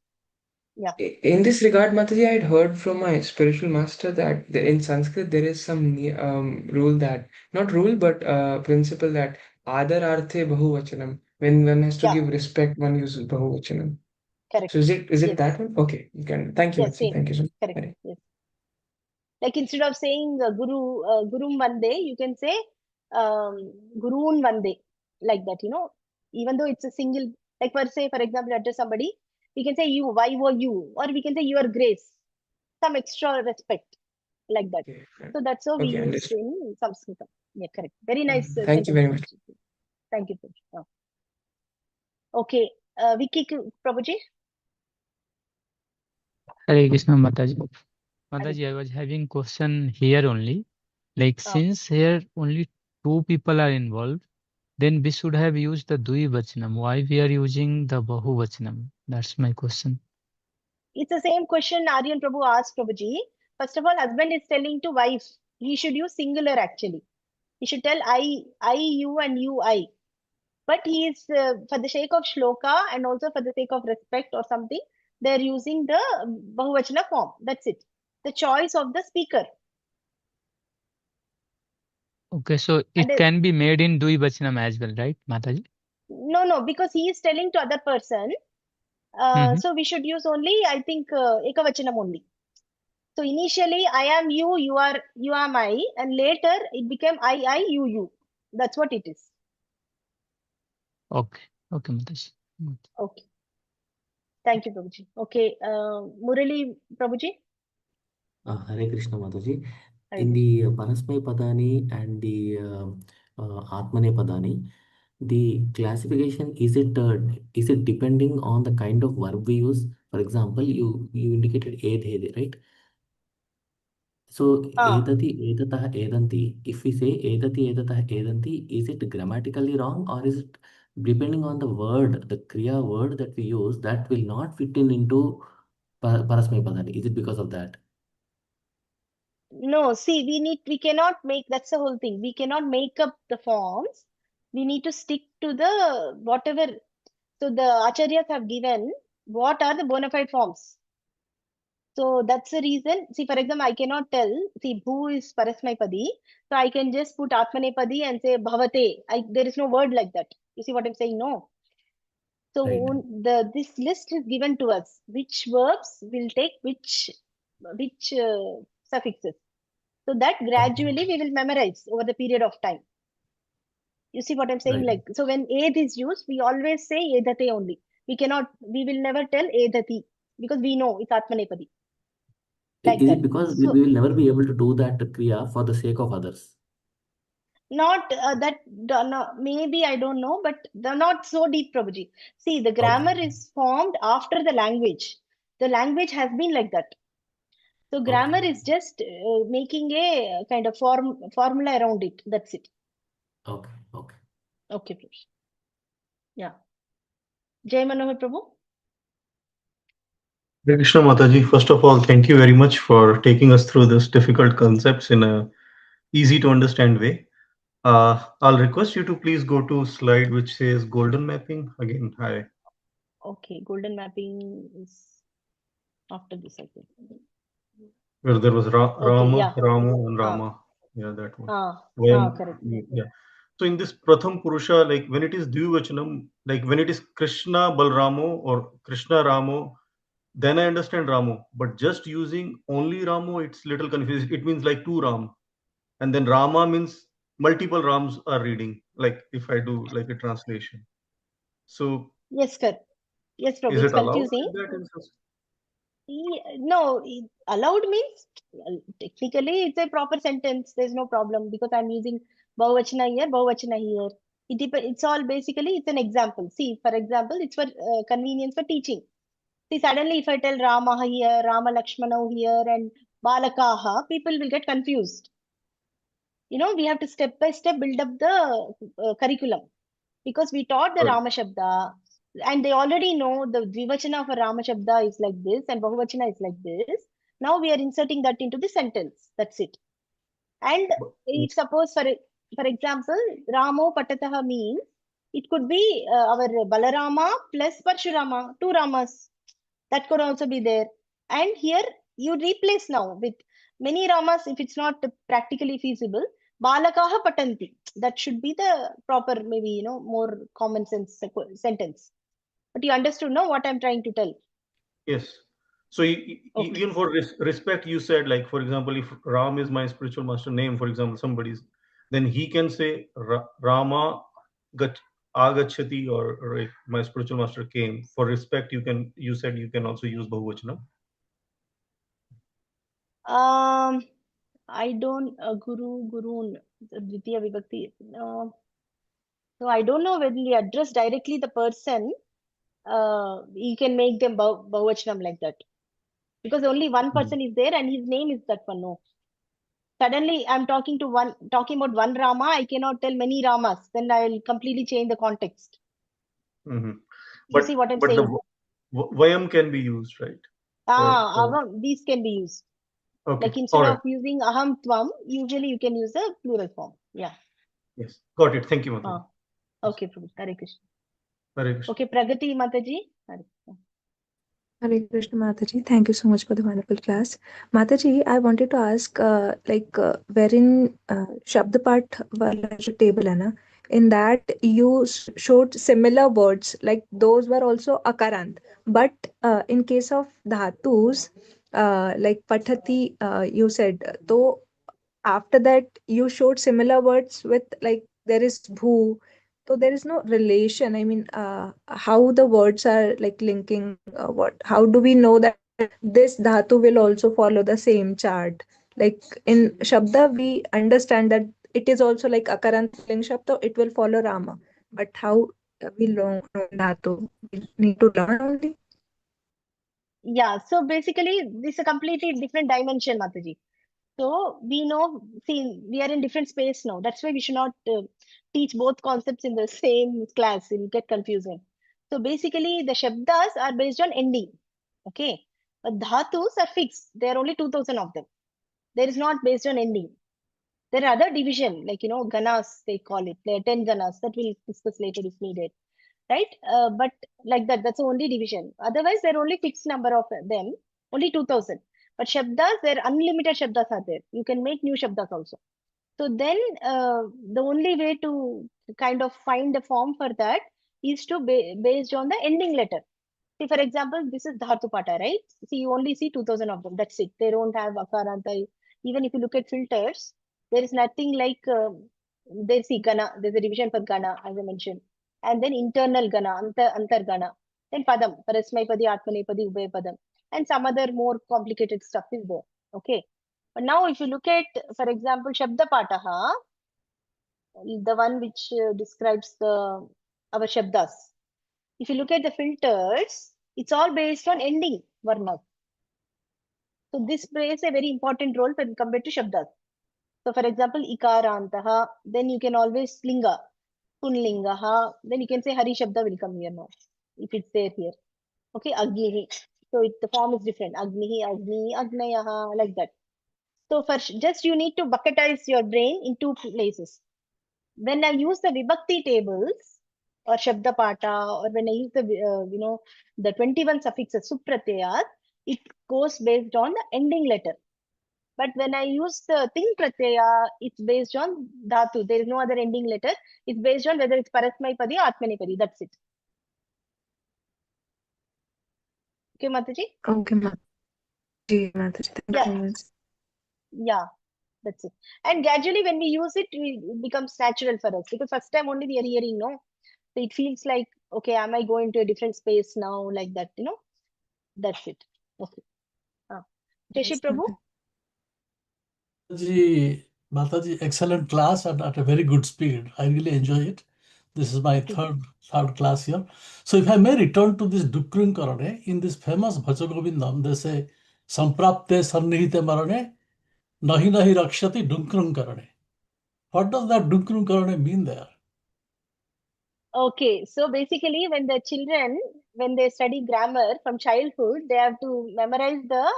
Yeah. In this regard, Mataji, I had heard from my spiritual master that in Sanskrit there is some rule that, not rule, but principle that adar arthe bahuvachanam. When one has to Yeah. give respect, one uses bahuvachanam. Correct. So is it Yes. that one? Okay. You can. Thank you, Yes. Mataji. Same. Thank you so much. Correct. Hare. Yes. Like instead of saying Gurum Vande, you can say Gurun Vande, like that, even though it's a single, like for example, address somebody, we can say you, why were you, or we can say your grace, some extra respect, like that. Okay. So that's how we Okay. use Understood. in Sanskrit. Yeah, correct. Very nice Thank you sentence. very much. Thank you. Okay, Vicky, Prabhuji. Hare Krishna Mataji. Hare. Mataji, I was having question here only. Like Ah. since here only two people are involved, then we should have used the Dvivachanam. Why we are using the Bahuvachanam? That's my question. It's the same question Aryan Prabhu asked Prabhuji. First of all, husband is telling to wife, he should use singular actually. He should tell I, you, and you, I. But he is, for the sake of shloka and also for the sake of respect or something, they're using the Bahuvachana form. That's it. The choice of the speaker. Okay, so And it can be made in Dvivachanam as well, right, Mataji? no, because he is telling to other person. So we should use only, I think, Ekavachanam only. So initially, I am you, you are I, and later it became I, you. That's what it is. Okay, okay, Mataji. Okay. Thank you, Prabhuji. Okay, Murali, Prabhuji. Hare Krishna Mataji. Hare In Krishna. the Parasmay Padani and the Atmane Padani, the classification is it depending on the kind of verb we use? For example, you indicated edhede, right? So edati, edatah, edanti. If we say edati, edatah, edanti, is it grammatically wrong, or is it depending on the word, the kriya word that we use, that will not fit in into Parasmay Padani? Is it because of that? No, see, we cannot make, that's the whole thing. We cannot make up the forms. We need to stick to the whatever. So the acharyas have given what are the bona fide forms. So that's the reason. See, for example, I cannot tell, see, who is Parasmaipadi. So I can just put Atmanepadi and say Bhavate. There is no word like that. You see what I'm saying? No. So Right. this list is given to us. Which verbs will take which suffixes. So that gradually we will memorize over the period of time. You see what I'm saying? Right. Like, so when ed is used, we always say edate only. We will never tell edati because we know it's Atmanepadi. Like Is that. it because So we will never be able to do that kriya for the sake of others? not no, maybe I don't know, but they're not so deep, Prabhuji. See, the grammar is formed after the language. The language has been like that. So grammar is just making a kind of formula around it. That's it. Okay. Okay. Okay, Prabhuji. Yeah. Jai Manohar Prabhu. Hare Krishna Mataji, first of all, thank you very much for taking us through this difficult concepts in a easy to understand way. I'll request you to please go to slide which says golden mapping. Again, hi. Okay, golden mapping is after this, I think. Where there was Okay, Rama, yeah. Ramu, and Rama. Yeah, that one. Correct. Yeah. So in this Pratham Purusha, like when it is Dvivachanam, like when it is Krishna Balramo or Krishna Ramo, then I understand Ramo. But just using only Ramo, it's little confusing. It means like two Ram. And then Rama means multiple Rams are reading, like if I do like a translation. So Yes, sir. Yes, Prabhu, is it's it allowed confusing. like that in Sanskrit? No, allowed means technically it's a proper sentence. There's no problem because I'm using Bahuvachana here, Bahuvachana here. It's all basically, it's an example. See, for example, it's for convenience for teaching. See, suddenly if I tell Rama here, Rama Lakshmana here, and Balakaha, people will get confused. We have to step by step build up the curriculum because we taught the Right. Rama Shabda and they already know the Dvivachana for Rama Shabda is like this and Bahuvachana is like this. Now we are inserting that into the sentence. That's it. And if suppose for example, Ramo Patataha means it could be our Balarama plus Parshurama, two Ramas. That could also be there. And here you replace now with many Ramas if it's not practically feasible. Balakaha patanti. That should be the proper, maybe, more common sense sentence. But you understood, no, what I'm trying to tell? Yes. So even for respect, you said, like, for example, if Ram is my spiritual master name, for example, somebody's, then he can say Rama Agachati or like, my spiritual master came. For respect, you said you can also use Bahuvachana. I don't, Gurun, Dvitiya Vibhakti. So I don't know when we address directly the person, you can make them Bahuvachanam like that. Because only one person is there and his name is that one. No. Suddenly I'm talking about one Rama, I cannot tell many Ramas. Then I will completely change the context. Mm-hmm. You see what I'm saying? The Vayam can be used, right? Aham, these can be used. Okay. Like instead of using aham tvam, usually you can use a plural form. Yeah. Yes. Got it. Thank you, Mataji. Okay, Prabhu. Hare Krishna. Hare Krishna. Okay, Pragati Mataji. Hare Krishna. Hare Krishna, Mataji. Thank you so much for the wonderful class. Mataji, I wanted to ask, wherein Shabdapat wala jo table hai na, in that you showed similar words, like those were also akarant. But in case of dhatus, like pathati, you said, though after that you showed similar words with like there is bhu, so there is no relation. I mean, how the words are like linking, how do we know that this dhatu will also follow the same chart? Like in shabda we understand that it is also like akarant ling shabda, it will follow Rama, but how we know dhatu? We need to learn only. Yeah, so basically this is a completely different dimension, Mataji. So we know, see, we are in different space now. That's why we should not teach both concepts in the same class. It will get confusing. So basically the Shabdas are based on ending. Okay. But Dhatus are fixed. There are only 2000 of them. There is not based on ending. There are other division, like, ganas, they call it. There are 10 ganas that we'll discuss later if needed. Right? But like that's the only division. Otherwise, there are only fixed number of them, only 2000. But Shabdas, there are unlimited Shabdas are there. You can make new Shabdas also. So then the only way to kind of find a form for that is to based on the ending letter. See, for example, this is Dhatu Pata, right? See, you only see 2000 of them. That's it. They don't have Akaranta. Even if you look at filters, there is nothing like, there's Gana. There's a division for Gana, as I mentioned. And then internal Gana, Antar Gana. Then Padam, Parasmai-padi, Atmanepadi, Ubhay-padam. And some other more complicated stuff is there. Okay. But now if you look at, for example, Shabda Pataha, the one which describes our Shabdas. If you look at the filters, it's all based on ending varna. So this plays a very important role when compared to Shabdas. So for example, Ikarantaha, then you can always linga, Punlingaha, then you can say Hari Shabda will come here now, if it's there here. Okay, Agnihi. So the form is different. Agnihi, Agni, Agnayaha, like that. So for just you need to bucketize your brain in two places. When I use the Vibhakti tables or Shabda Pata, or when I use the, the 21 suffixes, Supratyayat, it goes based on the ending letter. But when I use the ting pratyaya, it's based on dhatu. There is no other ending letter. It's based on whether it's parasmaipadi or atmanipadi. That's it. Okay, Mataji? Okay, Mataji. Thank you Yeah, very much. yeah, that's it. And gradually, when we use it, it becomes natural for us because first time only we are hearing, no? So it feels like, okay, am I going to a different space now? Like that, you know? That's it. Okay. Shashi Yes, Prabhu? Mataji. Mataji, excellent class and at a very good speed. I really enjoy it. This is my third class here. So if I may return to this Dukkrung Karane, in this famous Bhajagovindam, they say, Samprapte Sannihite Marane, Nahi Nahi Rakshati Dunkrung Karane. What does that Dunkrung Karane mean there? Okay, so basically, when the children, when they study grammar from childhood, they have to memorize the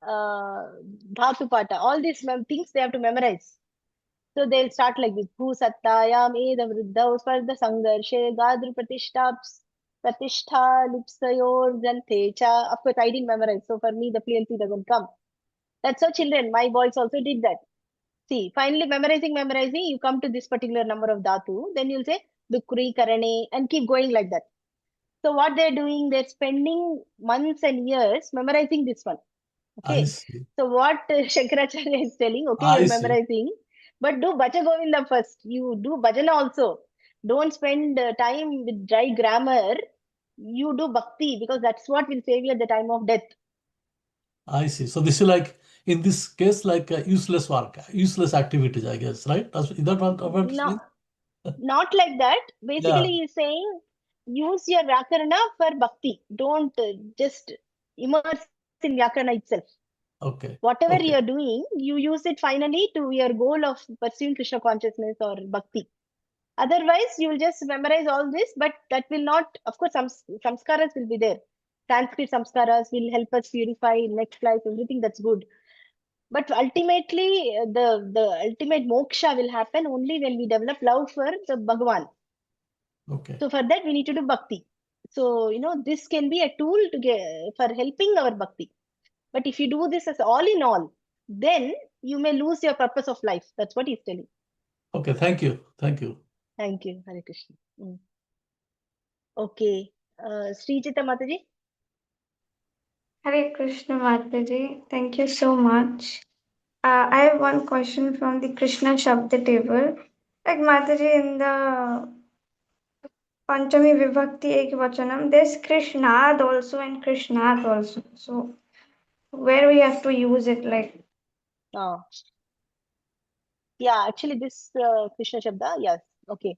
dhatu pata. All these things they have to memorize. So they'll start like this: Bhu Sattayam Eda Vriddha Usparda Sangarshe Gadru Pratishtha Lipsayor Granthecha. Of course, I didn't memorize, so for me the fluency doesn't come. That's how children, my boys also did that. See, finally memorizing, you come to this particular number of dhatu, then you'll say Dukri, Karane, and keep going like that. So what they're doing, they're spending months and years memorizing this one. Okay. I see. So what Shankaracharya is telling, okay, I you're see. memorizing, but do Bhaja Govinda first. You do bhajana also. Don't spend time with dry grammar. You do bhakti because that's what will save you at the time of death. I see. So this is like, in this case, like useless work, useless activities, I guess, right? Is that what it No, means? not like that. Basically, Yeah. he's saying use your Vyakarana for bhakti. Don't just immerse in Vyakarana itself. Okay. Whatever Okay. you're doing, you use it finally to your goal of pursuing Krishna consciousness or bhakti. Otherwise, you will just memorize all this, but that will not, of course, some samskaras will be there. Sanskrit samskaras will help us purify next life, everything that's good. But ultimately, the ultimate moksha will happen only when we develop love for the Bhagavan. Okay. So for that, we need to do bhakti. So, you know, this can be a tool to get for helping our bhakti. But if you do this as all in all, then you may lose your purpose of life. That's what he's telling. Okay. Thank you. Thank you. Thank you, Hare Krishna. Okay. Srijita Mataji? Hare Krishna Mataji, thank you so much. I have one question from the Krishna Shabda table. Like Mataji, in the Panchami Vibhakti Ekvachanam, there's Krishnad also and Krishnat also. So where we have to use it, like Yeah, actually this Krishna Shabda, yes. Okay.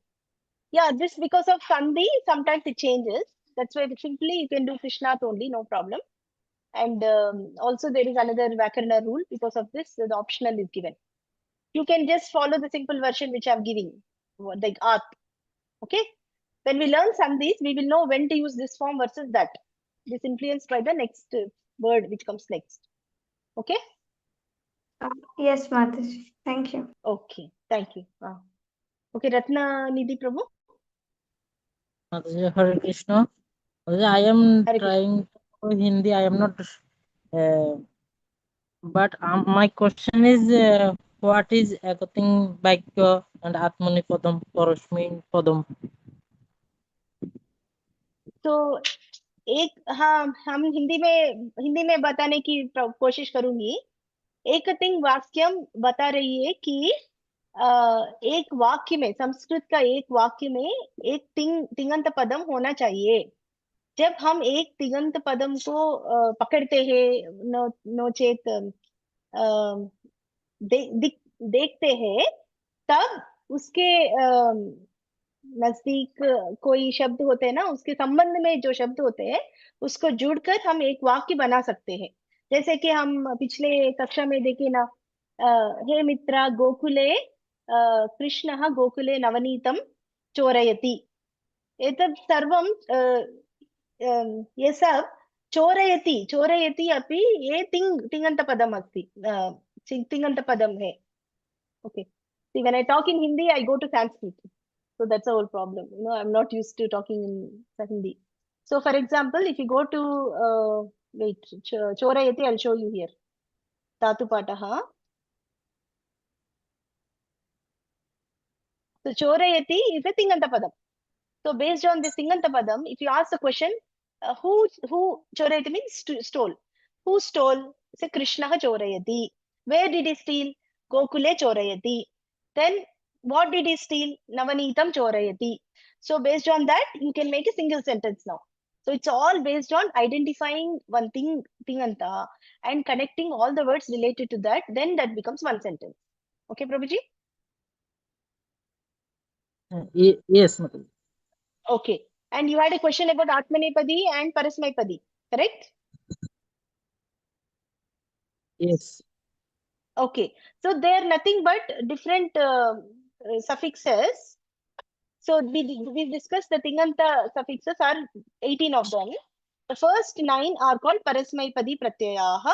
Yeah, this because of Sandhi, sometimes it changes. That's why simply you can do Krishnat only, no problem. And also there is another Vyakarana rule. Because of this, the optional is given. You can just follow the simple version which I'm giving, like At. Okay? When we learn Sandhis, we will know when to use this form versus that. This influenced by the next word which comes next. Okay? yes, Mataji. Thank you. Okay, thank you. Okay, Ratna Nidhi Prabhu. Mataji, Hare Krishna. Mataji, I am Hare Krishna. trying to Hindi. I am not, but my question is, what is Ekating Bhakya and Atmani Padam, Parashmin Padam? तो हम हिंदी में बताने की कोशिश करूंगी. एक तिंग वाक्यम बता रही है कि एक वाक्य में, संस्कृत का एक वाक्य में एक तिङंत पदम होना चाहिए. जब हम एक तिङंत पदम को पकड़ते हैं, नोचेत देखते हैं, तब उसके नजदीक कोई शब्द होते हैं ना, उसके संबंध में जो शब्द होते हैं उसको जुड़कर हम एक वाक्य बना सकते हैं. जैसे कि हम पिछले कक्षा में देखे ना, हे मित्रा गोकुले कृष्णः गोकुले नवनीतम चोरयति. एतत् सर्वं ये सब चोरयति अपि ये तिङन्तपदम् अस्ति, तिङन्तपदं है. Okay. See, when I talk in Hindi, I go to Sanskrit. So that's the whole problem. You know, I'm not used to talking in Hindi. So for example, if you go to, wait, Chorayati, I'll show you here. Dhatupataha. So chorayati is a Tinganta padam. So based on this Tinganta padam, if you ask the question, who chorayati means stole. Who stole? Say Krishna chorayati. Where did he steal? Gokule chorayati. Then what did he steal? Navanitam chorayati. So based on that, you can make a single sentence now. So it's all based on identifying one thing, Tinganta, and connecting all the words related to that. Then that becomes one sentence. Okay, Prabhuji? Yes, Mataji. Okay. And you had a question about Atmanepadi and Parasmaipadi, correct? Yes. Okay. So they are nothing but different suffixes. So we discussed the Tinganta suffixes are 18 of them. The first 9 are called Parasmaipadi Pratyayaha.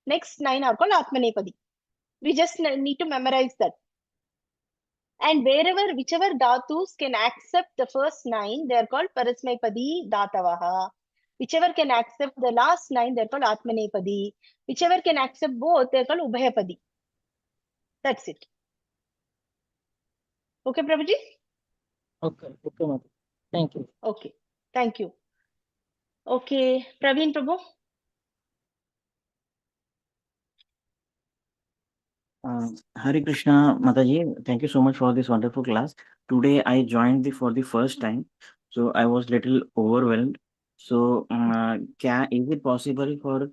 Next 9 are called Atmanepadi. We just need to memorize that. And whichever dhatus can accept the first 9, they are called Parasmaipadi Dhatavaha. Whichever can accept the last 9, they are called Atmanepadi. Whichever can accept both, they are called Ubhayapadi. That's it. Okay, Prabhuji? Okay, Mataji. Thank you. Okay, thank you. Okay, Praveen Prabhu? Hare Krishna, Mataji. Thank you so much for this wonderful class. Today I joined for the first time, so I was little overwhelmed. So, is it possible for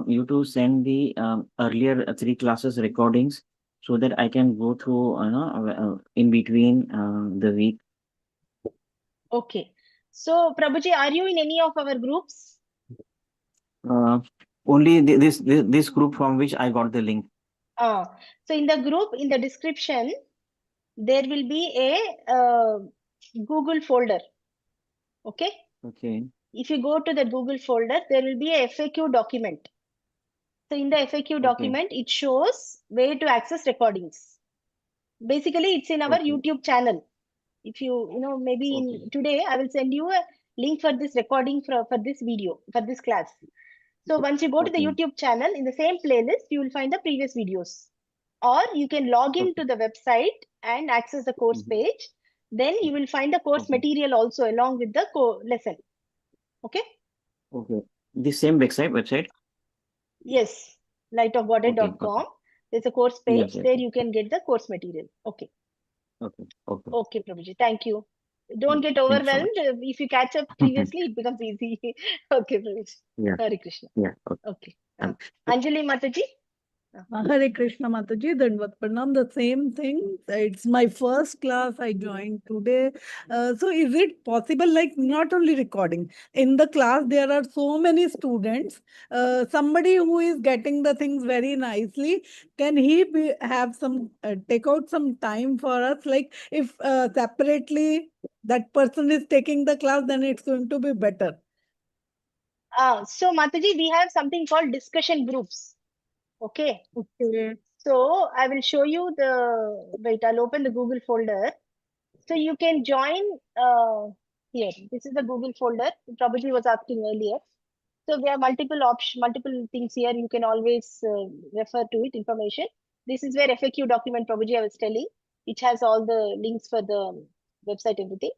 you to send the earlier 3 classes recordings so that I can go through, in between the week? Okay. So, Prabhuji, are you in any of our groups? Only this group from which I got the link. So in the group, in the description, there will be a Google folder. Okay. Okay. If you go to the Google folder, there will be a FAQ document. So in the FAQ document, it shows where to access recordings. Basically, it's in our YouTube channel. If you maybe today, I will send you a link for this recording for this video, for this class. So once you go to the YouTube channel, in the same playlist, you will find the previous videos. Or you can log into the website and access the course page. Then you will find the course material also along with the lesson. Okay? Okay. The same website? Yes. lightofgodhead.com. There's a course page. Yes. There you can get the course material. Okay. Okay, Prabhuji. Thank you. Don't get Thank you so overwhelmed. much. If you catch up previously, it becomes easy. Okay, Prabhuji. Yeah. Hare Krishna. Yeah. Okay. Anjali Mataji? Hare Krishna Mataji, Dandvat Pranam, the same thing. It's my first class I joined today. So is it possible, like not only recording, in the class there are so many students, somebody who is getting the things very nicely, can he have some, take out some time for us? Like if separately that person is taking the class, then it's going to be better. So Mataji, we have something called discussion groups. Okay. So I will show you wait, I'll open the Google folder. So you can join here. This is the Google folder. Prabhuji was asking earlier. So there are multiple things here. You can always refer to it, information. This is where FAQ document Prabhuji I was telling, which has all the links for the website, everything.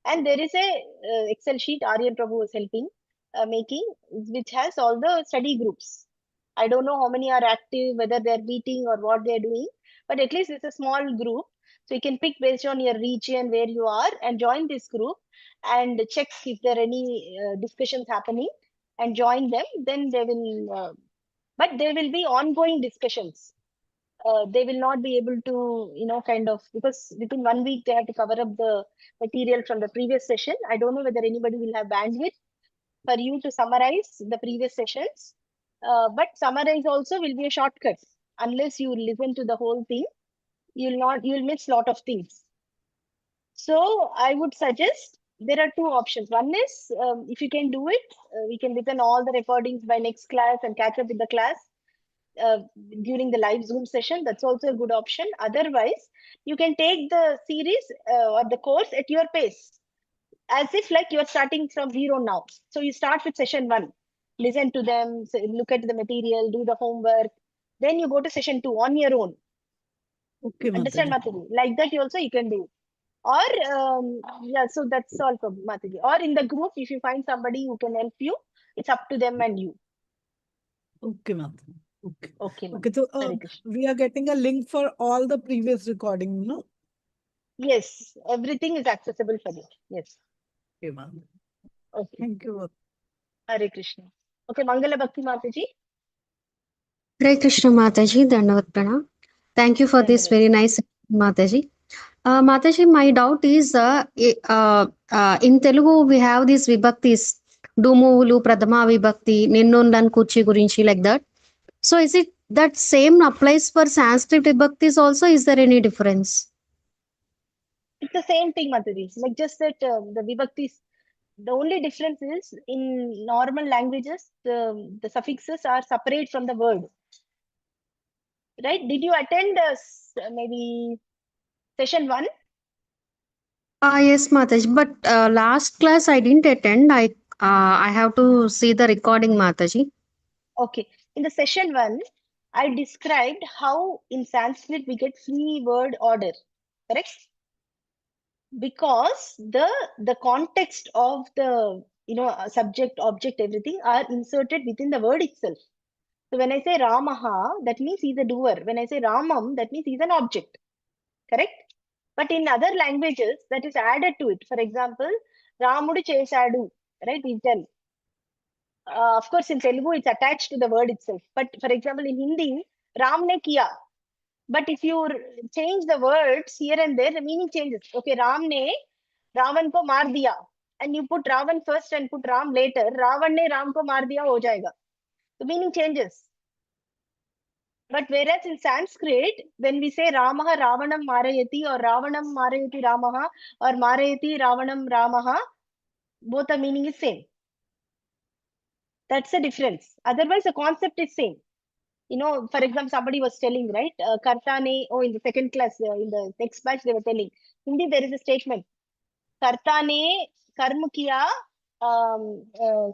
And there is a Excel sheet Aryan Prabhu was helping making, which has all the study groups. I don't know how many are active, whether they're meeting or what they're doing, but at least it's a small group. So you can pick based on your region where you are and join this group and check if there are any discussions happening and join them. Then they will, but there will be ongoing discussions. They will not be able to, kind of, because within 1 week they have to cover up the material from the previous session. I don't know whether anybody will have bandwidth for you to summarize the previous sessions. But summarize also will be a shortcut. Unless you listen to the whole thing, you'll miss a lot of things. So I would suggest there are 2 options. One is if you can do it, we can listen all the recordings by next class and catch up with the class during the live Zoom session. That's also a good option. Otherwise, you can take the series or the course at your pace, as if like you're starting from zero now. So you start with session 1, listen to them, look at the material, do the homework, Then you go to session 2 on your own. Okay, Understand, Mataji. Mataji? Like that also you can do. Or, yeah, so that's all for Mataji. Or in the group, if you find somebody who can help you, it's up to them and you. Okay, Mataji. Okay. Okay, ma'am. Okay, so Hare Krishna. we are getting a link for all the previous recording, no? Yes, everything is accessible for you. Yes. Okay, ma'am. Okay. Thank you. Hare Krishna. Okay, Mangala Bhakti Mataji. Hare Krishna Mataji, Dandavat Pranam. Thank you for this Dandavat. very nice Mataji. Mataji, my doubt is in Telugu we have these vibhaktis, Dumuvulu, Pradhama Vibhakti, Ninnundan Kuchi Gurinchi, like that. So is it that same applies for Sanskrit vibhaktis also? Is there any difference? It's the same thing, Mataji. Like just that the vibhaktis, the only difference is in normal languages, the suffixes are separate from the word. Right? Did you attend maybe session 1? Yes, Mataji. But last class I didn't attend. I have to see the recording, Mataji. Okay. In the session 1, I described how in Sanskrit we get free word order. Correct? Because the context of the subject, object, everything are inserted within the word itself. So when I say Ramaha, that means he's a doer. When I say Ramam, that means he's an object. Correct? But in other languages, that is added to it. For example, Ramudu Chesadu, right? We tell. Of course, in Telugu, it's attached to the word itself. But for example, in Hindi, Ram ne kiya. But if you change the words here and there, the meaning changes. Okay, Ram ne Ravan ko maar diya. And you put Ravan first and put Ram later. Ravan ne Ram ko maar diya ho jayega. The meaning changes. But whereas in Sanskrit, when we say Ramaha Ravanam Marayati or Ravanam Marayati Ramaha or Marayati Ravanam Ramaha, both the meaning is same. That's the difference. Otherwise, the concept is same. For example, somebody was telling, right? Kartane, in the second class, in the next batch, they were telling. Hindi, there is a statement. Kartane karma kiya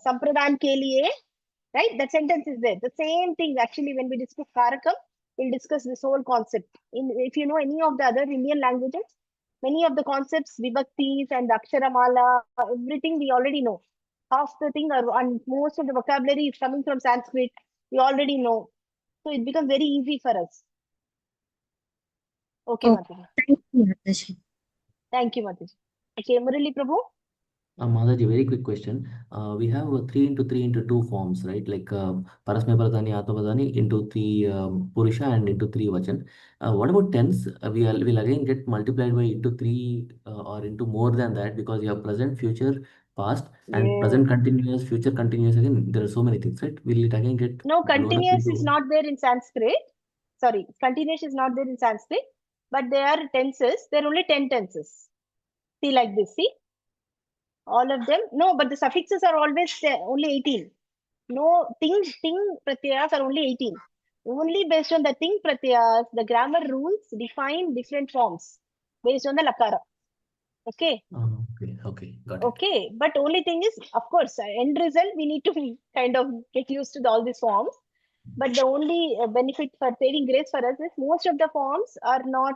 sampradhan ke liye. Right? That sentence is there. The same thing, actually, when we discuss Karakam, we'll discuss this whole concept. If you know any of the other Indian languages, many of the concepts, vibhaktis and Śyāmalā, everything we already know. Half the thing and most of the vocabulary is coming from Sanskrit. We already know. So it becomes very easy for us. Okay, Mataji. Thank you, Mataji. Thank you, Mataji. Okay, Murali Prabhu. Mataji, very quick question. We have 3 into 3 into 2 forms, right? Like Parasmaya-Pradhani, Atma-Pradhani into 3 Purusha and into 3 Vachan. What about tense? We'll again get multiplied by into 3 or into more than that, because you have present, future, past, and present continuous, future continuous. Again, there are so many things, right? Will it again get No, blown up continuous is into... not there in Sanskrit. Sorry, continuous is not there in Sanskrit, but there are tenses. There are only 10 tenses. See, like this, see? All of them. No, but the suffixes are always only 18. No, ting pratyayas are only 18. Only based on the ting pratyayas, the grammar rules define different forms based on the lakara. Okay. Okay, got it. Okay, but only thing is, of course, end result, we need to kind of get used to all these forms. But the only benefit for saving grace for us is most of the forms are not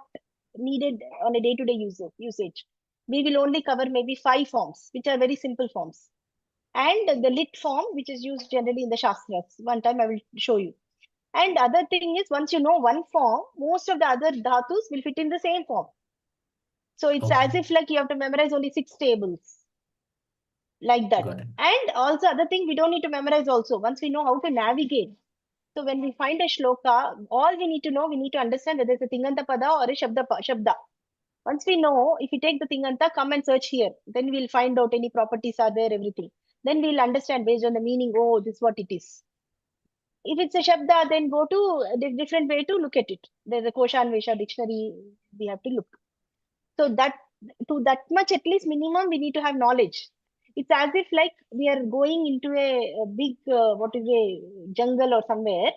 needed on a day-to-day usage. We will only cover maybe 5 forms, which are very simple forms. And the lit form, which is used generally in the Shastras. One time I will show you. And other thing is, once you know one form, most of the other dhatus will fit in the same form. So it's as if like you have to memorize only 6 tables. Like that. And also other thing, we don't need to memorize also. Once we know how to navigate. So when we find a shloka, all we need to know, we need to understand whether it's a Tinganta Pada or a Shabda. Once we know, if we take the Tinganta, come and search here. Then we'll find out any properties are there, everything. Then we'll understand based on the meaning, oh, this is what it is. If it's a Shabda, then go to a different way to look at it. There's a Koshanvesha dictionary we have to look. So that to that much, at least minimum, we need to have knowledge. It's as if like we are going into a big, jungle or somewhere.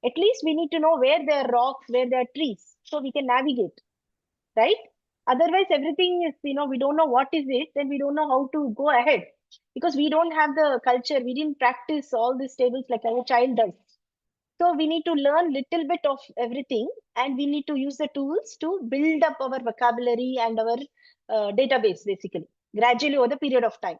At least we need to know where there are rocks, where there are trees, so we can navigate, right? Otherwise, everything is, we don't know what is it, then we don't know how to go ahead. Because we don't have the culture, we didn't practice all these tables like our child does. So we need to learn little bit of everything, and we need to use the tools to build up our vocabulary and our database basically gradually over the period of time.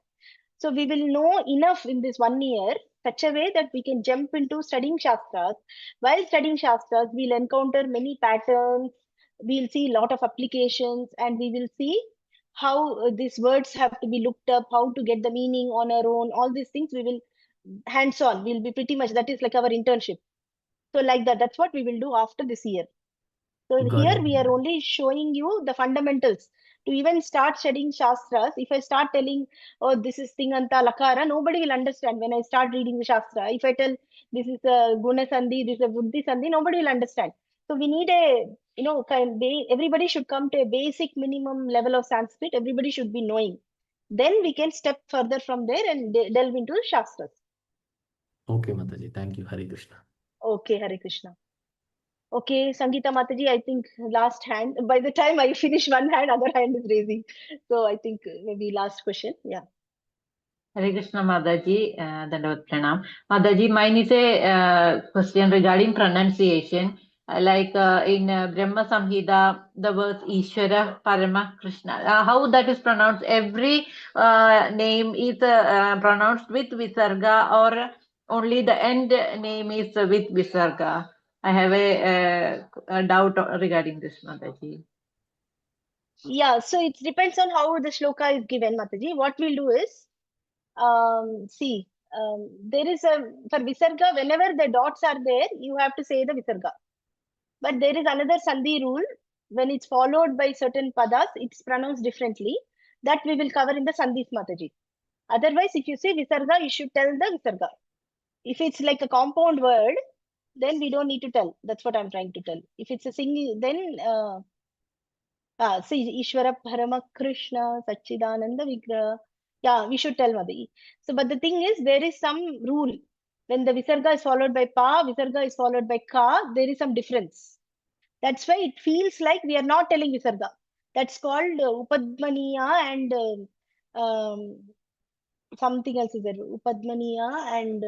So we will know enough in this 1 year, such a way that we can jump into studying Shastras. While studying Shastras, we'll encounter many patterns, we'll see a lot of applications, and we will see how these words have to be looked up, how to get the meaning on our own, all these things we will hands-on, we'll be pretty much, that is like our internship. So like that, that's what we will do after this year. So Got here it. we are only showing you the fundamentals. To even start studying Shastras, if I start telling, oh, this is Tinganta Lakara, nobody will understand when I start reading the Shastra. If I tell this is a Guna Sandhi, this is a Buddhi Sandhi, nobody will understand. So we need a, everybody should come to a basic minimum level of Sanskrit. Everybody should be knowing. Then we can step further from there and delve into Shastras. Okay, Mataji. Thank you. Hare Krishna. Okay, Hare Krishna. Okay, Sangeeta Mataji, I think last hand. By the time I finish one hand, other hand is raising. So I think maybe last question. Yeah. Hare Krishna Mataji, Dandavat Pranam. Mataji, mine is a question regarding pronunciation. Like in Brahma Samhita, the words Ishvara, Parama, Krishna. How that is pronounced? Every name is pronounced with Visarga, or only the end name is with Visarga? I have a doubt regarding this, Mataji. Yeah, so it depends on how the shloka is given, Mataji. What we'll do is, there is for Visarga, whenever the dots are there, you have to say the Visarga. But there is another Sandhi rule. When it's followed by certain padas, it's pronounced differently. That we will cover in the Sandhis, Mataji. Otherwise, if you say Visarga, you should tell the Visarga. If it's like a compound word, then we don't need to tell. That's what I'm trying to tell. If it's a single, then see Ishvara Parama Krishna Sachidananda Vigraha. Yeah, we should tell Madi. So, but the thing is, there is some rule. When the Visarga is followed by Pa, Visarga is followed by Ka, there is some difference. That's why it feels like we are not telling Visarga. That's called Upadmaniya and something else is there. Upadmaniya and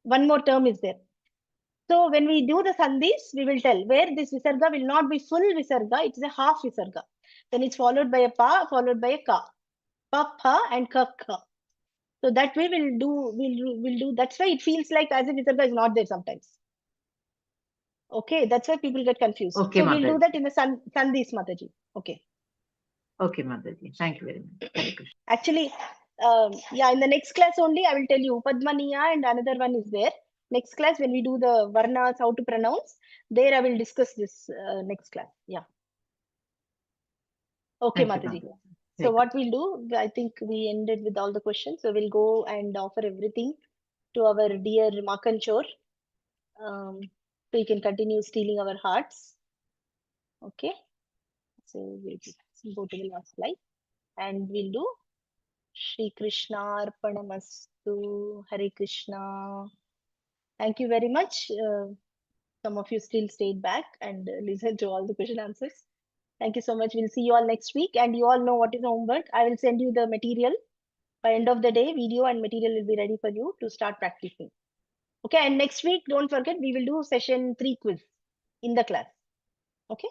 one more term is there. So when we do the sandhis, we will tell where this visarga will not be full visarga, it is a half visarga. Then it's followed by a pa, followed by a ka. Pa, pa, and ka, ka. So that way we'll do. That's why it feels like as if visarga is not there sometimes. Okay, that's why people get confused. Okay, so we'll do Mataji. that in the sandhis, Mataji. Okay. Okay, Mataji. Thank you very much. Hare Krishna. Actually, yeah, in the next class only, I will tell you Padmaniya and another one is there. Next class, when we do the varnas, how to pronounce, there I will discuss this next class. Yeah. Okay, Thank you, Mataji. Mataji. So Hare what we'll do, I think we ended with all the questions. So we'll go and offer everything to our dear Makanchor. So you can continue stealing our hearts. Okay. So we'll go to the last slide and we'll do Shri Krishna Arpanamastu, Hare Krishna. Thank you very much. Some of you still stayed back and listened to all the question answers. Thank you so much. We'll see you all next week. And you all know what is homework. I will send you the material. By end of the day, video and material will be ready for you to start practicing. Okay, and next week, don't forget, we will do session 3 quiz in the class. Okay.